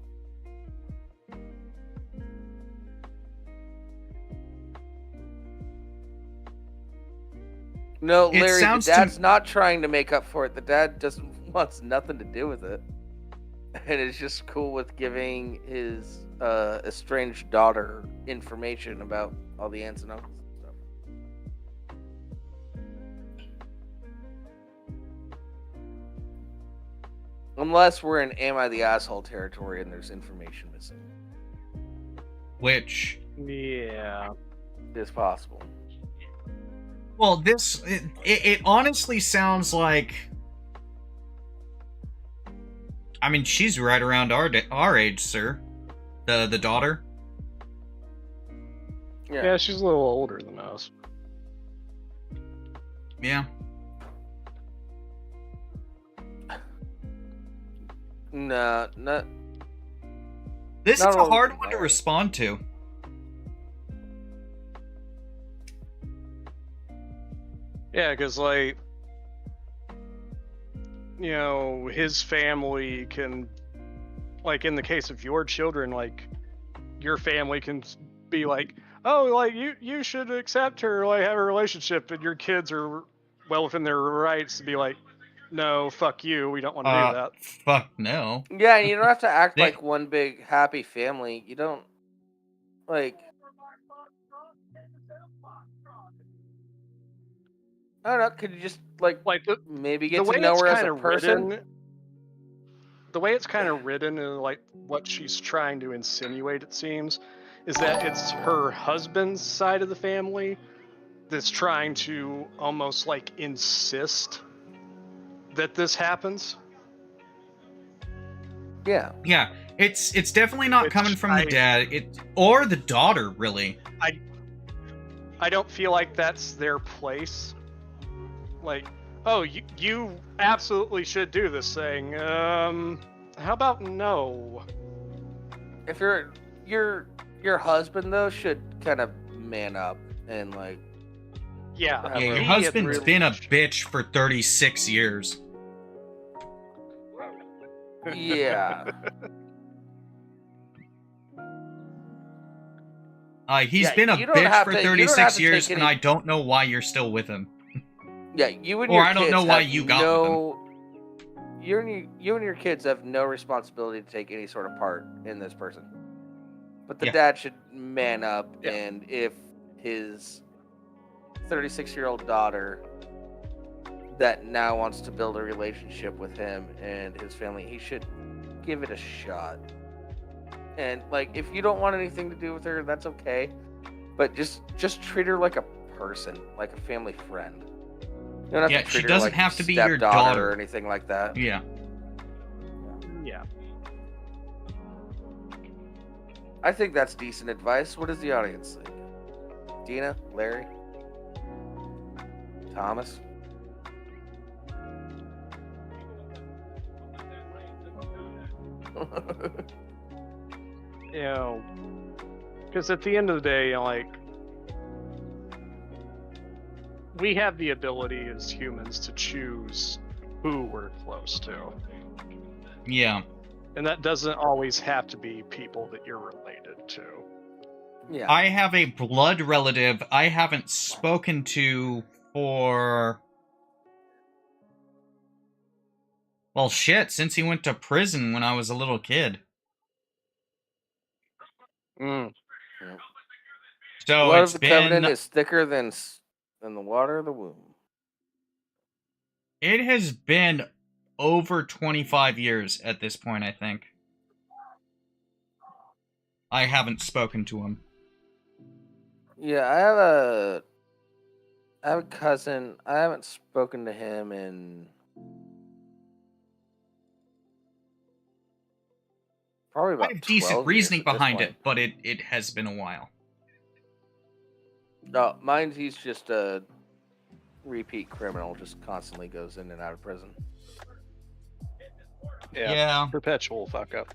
No, Larry, the dad's not trying to make up for it. The dad just wants nothing to do with it. And is just cool with giving his estranged daughter information about all the aunts and uncles and stuff. Unless we're in Am I the Asshole territory and there's information missing. Which... Yeah. Is possible. Well, it honestly sounds like I mean, she's right around our age, sir. The daughter. Yeah, she's a little older than us. Yeah. No, not. This Not is a all hard one to married. respond to. Yeah, because, like, you know, his family can, like, in the case of your children, like, your family can be like, oh, like, you should accept her, like, have a relationship, and your kids are well within their rights to be like, no, fuck you, we don't want to do that. Fuck no. Yeah, and you don't have to act They- like one big happy family. You don't like. I don't know. Could you just like Like, maybe the get way to know it's her as kind a of person? written, the way it's kind of written and like what she's trying to insinuate, it seems, is that it's her husband's side of the family that's trying to almost like insist that this happens. Yeah. Yeah, it's definitely not Which coming from the I- dad, or the daughter, really. I don't feel like that's their place. Like, oh, you absolutely should do this thing. How about no? If your husband though should kind of man up and like Yeah, Yeah, Yeah, your he husband's really been a should. bitch for 36 years. yeah. He's Yeah, been a you don't bitch have for to- you don't 36 have to years, take and any- I don't know why you're still with him. Yeah, you and Or your I don't kids know why have you got with no. You and your kids have no responsibility to take any sort of part in this person. But the Yeah. dad should man up, Yeah. and if his 36-year-old daughter that now wants to build a relationship with him and his family, he should give it a shot. And like, if you don't want anything to do with her, that's okay. But just treat her like a person, like a family friend. You don't have Yeah, to treat she her doesn't like have to be your stepdaughter daughter. or anything like that. Yeah. Yeah. I think that's decent advice. What does the audience think? Deana, Larry, Thomas. You know, because at the end of the day, you know, like, we have the ability as humans to choose who we're close to. Yeah. And that doesn't always have to be people that you're related to. Yeah. I have a blood relative I haven't spoken to for... Well, shit, since he went to prison when I was a little kid. Mm. So Blood it's of the covenant been... is thicker than the water of the womb. It has been over 25 years at this point, I think. I haven't spoken to him. Yeah, I have a cousin. I haven't spoken to him in probably I about have 12 decent years reasoning at this behind point. it, but it has been a while. No, mine, he's just a repeat criminal, just constantly goes in and out of prison. Yeah. Perpetual fuck up.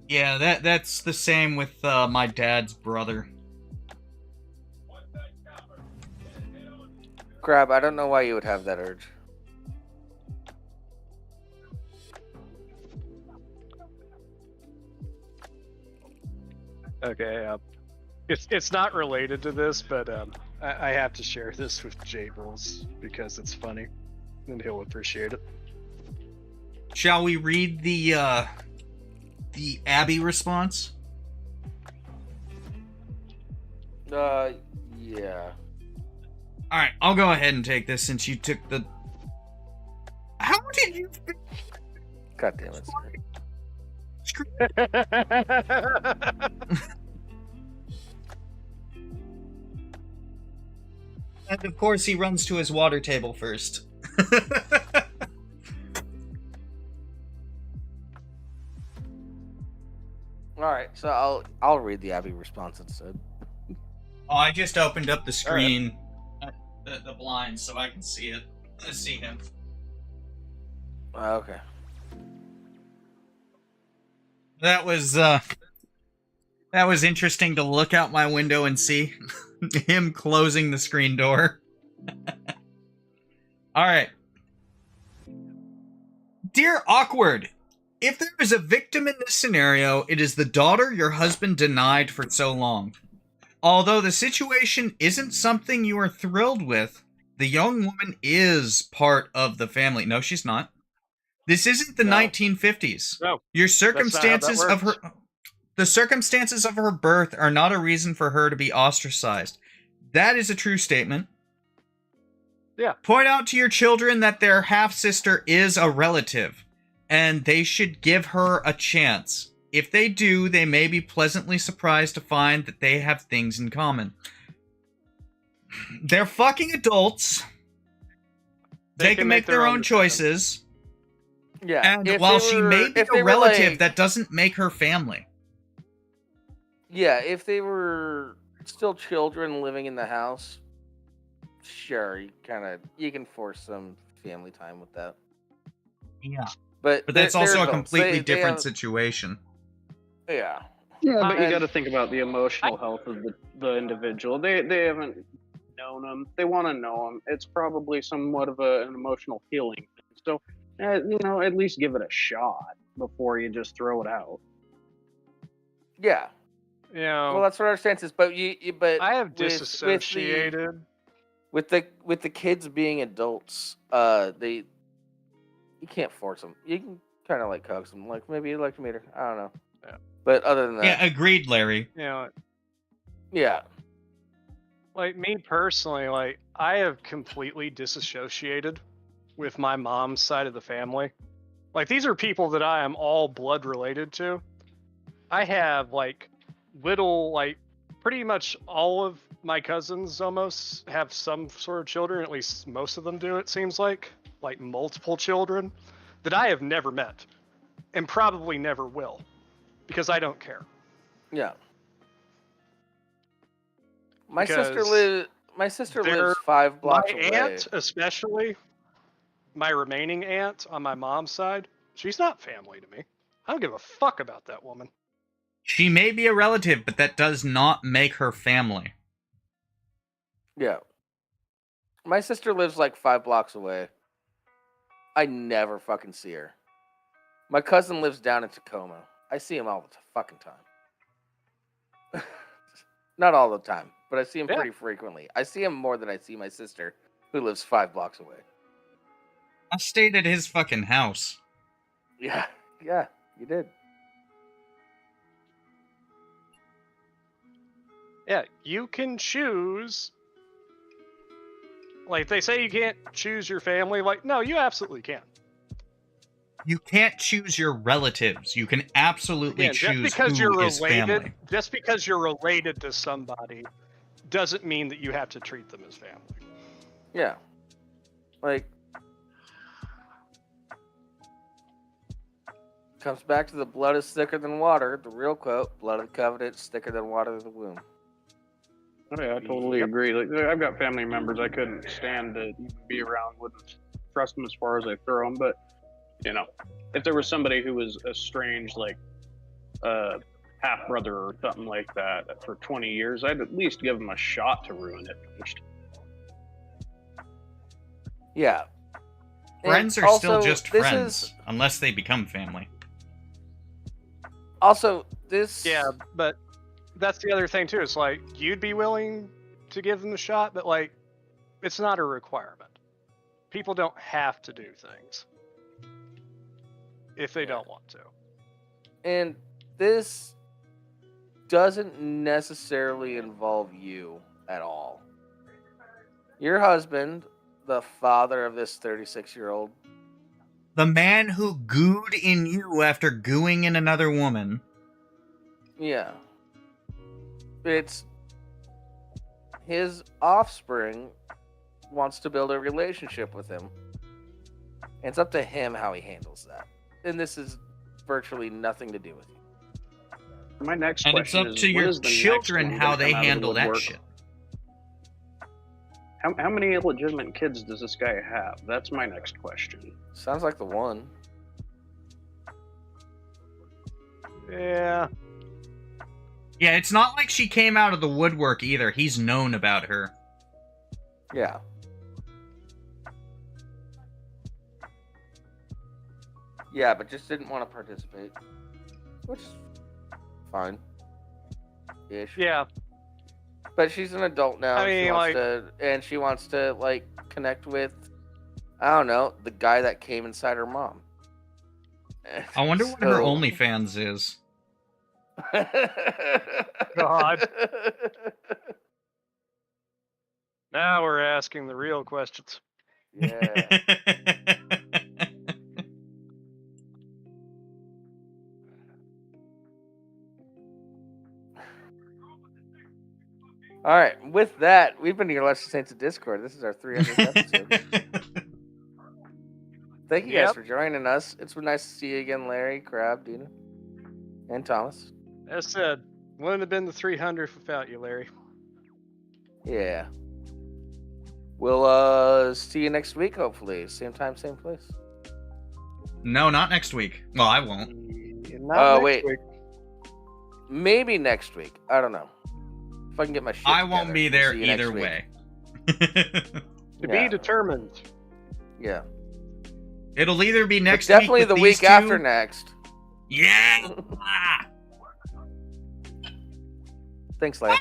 Yeah, that's the same with my dad's brother. Crab, I don't know why you would have that urge. Okay, it's not related to this, but I have to share this with Jables because it's funny, and he'll appreciate it. Shall we read the Abby response? Yeah. Alright, I'll go ahead and take this since you took the... How did you... God damn it. And of course he runs to his water table first. So I'll read the Abby response instead. Oh, I just opened up the screen, the blinds, so I can see it. I see him. Okay. That was interesting to look out my window and see him closing the screen door. All right. Dear Awkward, if there is a victim in this scenario, it is the daughter your husband denied for so long. Although the situation isn't something you are thrilled with, the young woman is part of the family. No, she's not. This isn't the 1950s. No. Your circumstances of her... The circumstances of her birth are not a reason for her to be ostracized. That is a true statement. Yeah. Point out to your children that their half-sister is a relative, and they should give her a chance. If they do, they may be pleasantly surprised to find that they have things in common. They're fucking adults. They can make their own choices. Yeah. And while she may be a relative, that doesn't make her family. Yeah, if they were still children living in the house, sure, you can force some family time with that. Yeah. But that's also a adults. completely They different have- situation. Yeah. Yeah, but you And- got to think about the emotional health of the individual. They haven't known them. They want to know them. It's probably somewhat of an emotional healing thing. So, at least give it a shot before you just throw it out. Yeah. You know, Well, that's what our stance is. But but I have with- disassociated. with the kids being adults. You can't force them. You can kind of like coax them. Like maybe you'd like to meet her. I don't know. Yeah. But other than that, Yeah, agreed, Larry. You know, yeah. like me personally, like I have completely disassociated with my mom's side of the family. Like these are people that I am all blood related to. I have like pretty much all of my cousins almost have some sort of children, at least most of them do, it seems like multiple children that I have never met and probably never will because I don't care. Yeah. My sister Because lives 5 blocks My away. aunt, especially, my remaining aunt on my mom's side, she's not family to me. I don't give a fuck about that woman. She may be a relative, but that does not make her family. Yeah. My sister lives like 5 blocks away. I never fucking see her. My cousin lives down in Tacoma. I see him all the fucking time. Not all the time, but I see him pretty frequently. I see him more than I see my sister, who lives 5 blocks away. I stayed at his fucking house. Yeah, you did. Yeah, you can choose. Like they say you can't choose your family. Like, no, you absolutely can. You can't choose your relatives. You can absolutely Yeah, choose just because who you're is related, family. just because you're related to somebody, doesn't mean that you have to treat them as family. Yeah. Like, comes back to the blood is thicker than water. The real quote, blood of the covenant is thicker than water of the womb. Oh, yeah, I totally agree. Like, I've got family members I couldn't stand to even be around, wouldn't trust them as far as I throw them. But, if there was somebody who was estranged, like half brother or something like that for 20 years, I'd at least give them a shot to ruin it first. Yeah. Friends And are still also, just this friends, is- unless they become family. Also, this... Yeah, but that's the other thing too. It's like you'd be willing to give them a shot, but like it's not a requirement. People don't have to do things if they don't want to. And this doesn't necessarily involve you at all. Your husband, the father of this 36-year-old, The man who gooed in you after gooing in another woman. yeah. It's his offspring wants to build a relationship with him. And it's up to him how he handles that. And this is virtually nothing to do with you. My next And it's question up is, to when your is the next children one how gonna they come out of the handle that woodwork? shit. How many illegitimate kids does this guy have? That's my next question. Sounds like the one. Yeah. Yeah, it's not like she came out of the woodwork either. He's known about her. Yeah. Yeah, but just didn't want to participate. Which is fine. Ish. Yeah. But she's an adult now. I mean, she wants to like connect with, I don't know, the guy that came inside her mom. I wonder what her OnlyFans is. God. Now we're asking the real questions. Yeah. All right. With that, we've been to your Lesser Saints of Discord. This is our 300th episode. Thank you guys for joining us. It's been nice to see you again, Larry, Crab, Deana, and Thomas. As said, wouldn't have been the 300 without you, Larry. Yeah. We'll see you next week, hopefully. Same time, same place. No, not next week. Well, I won't. Not next wait. week. Maybe next week. I don't know. If I can get my shit I together, won't be we'll there see you next either week. way. To be determined. Yeah. It'll either be But next definitely week the with week these after two- next. Yeah. Thanks, Larry.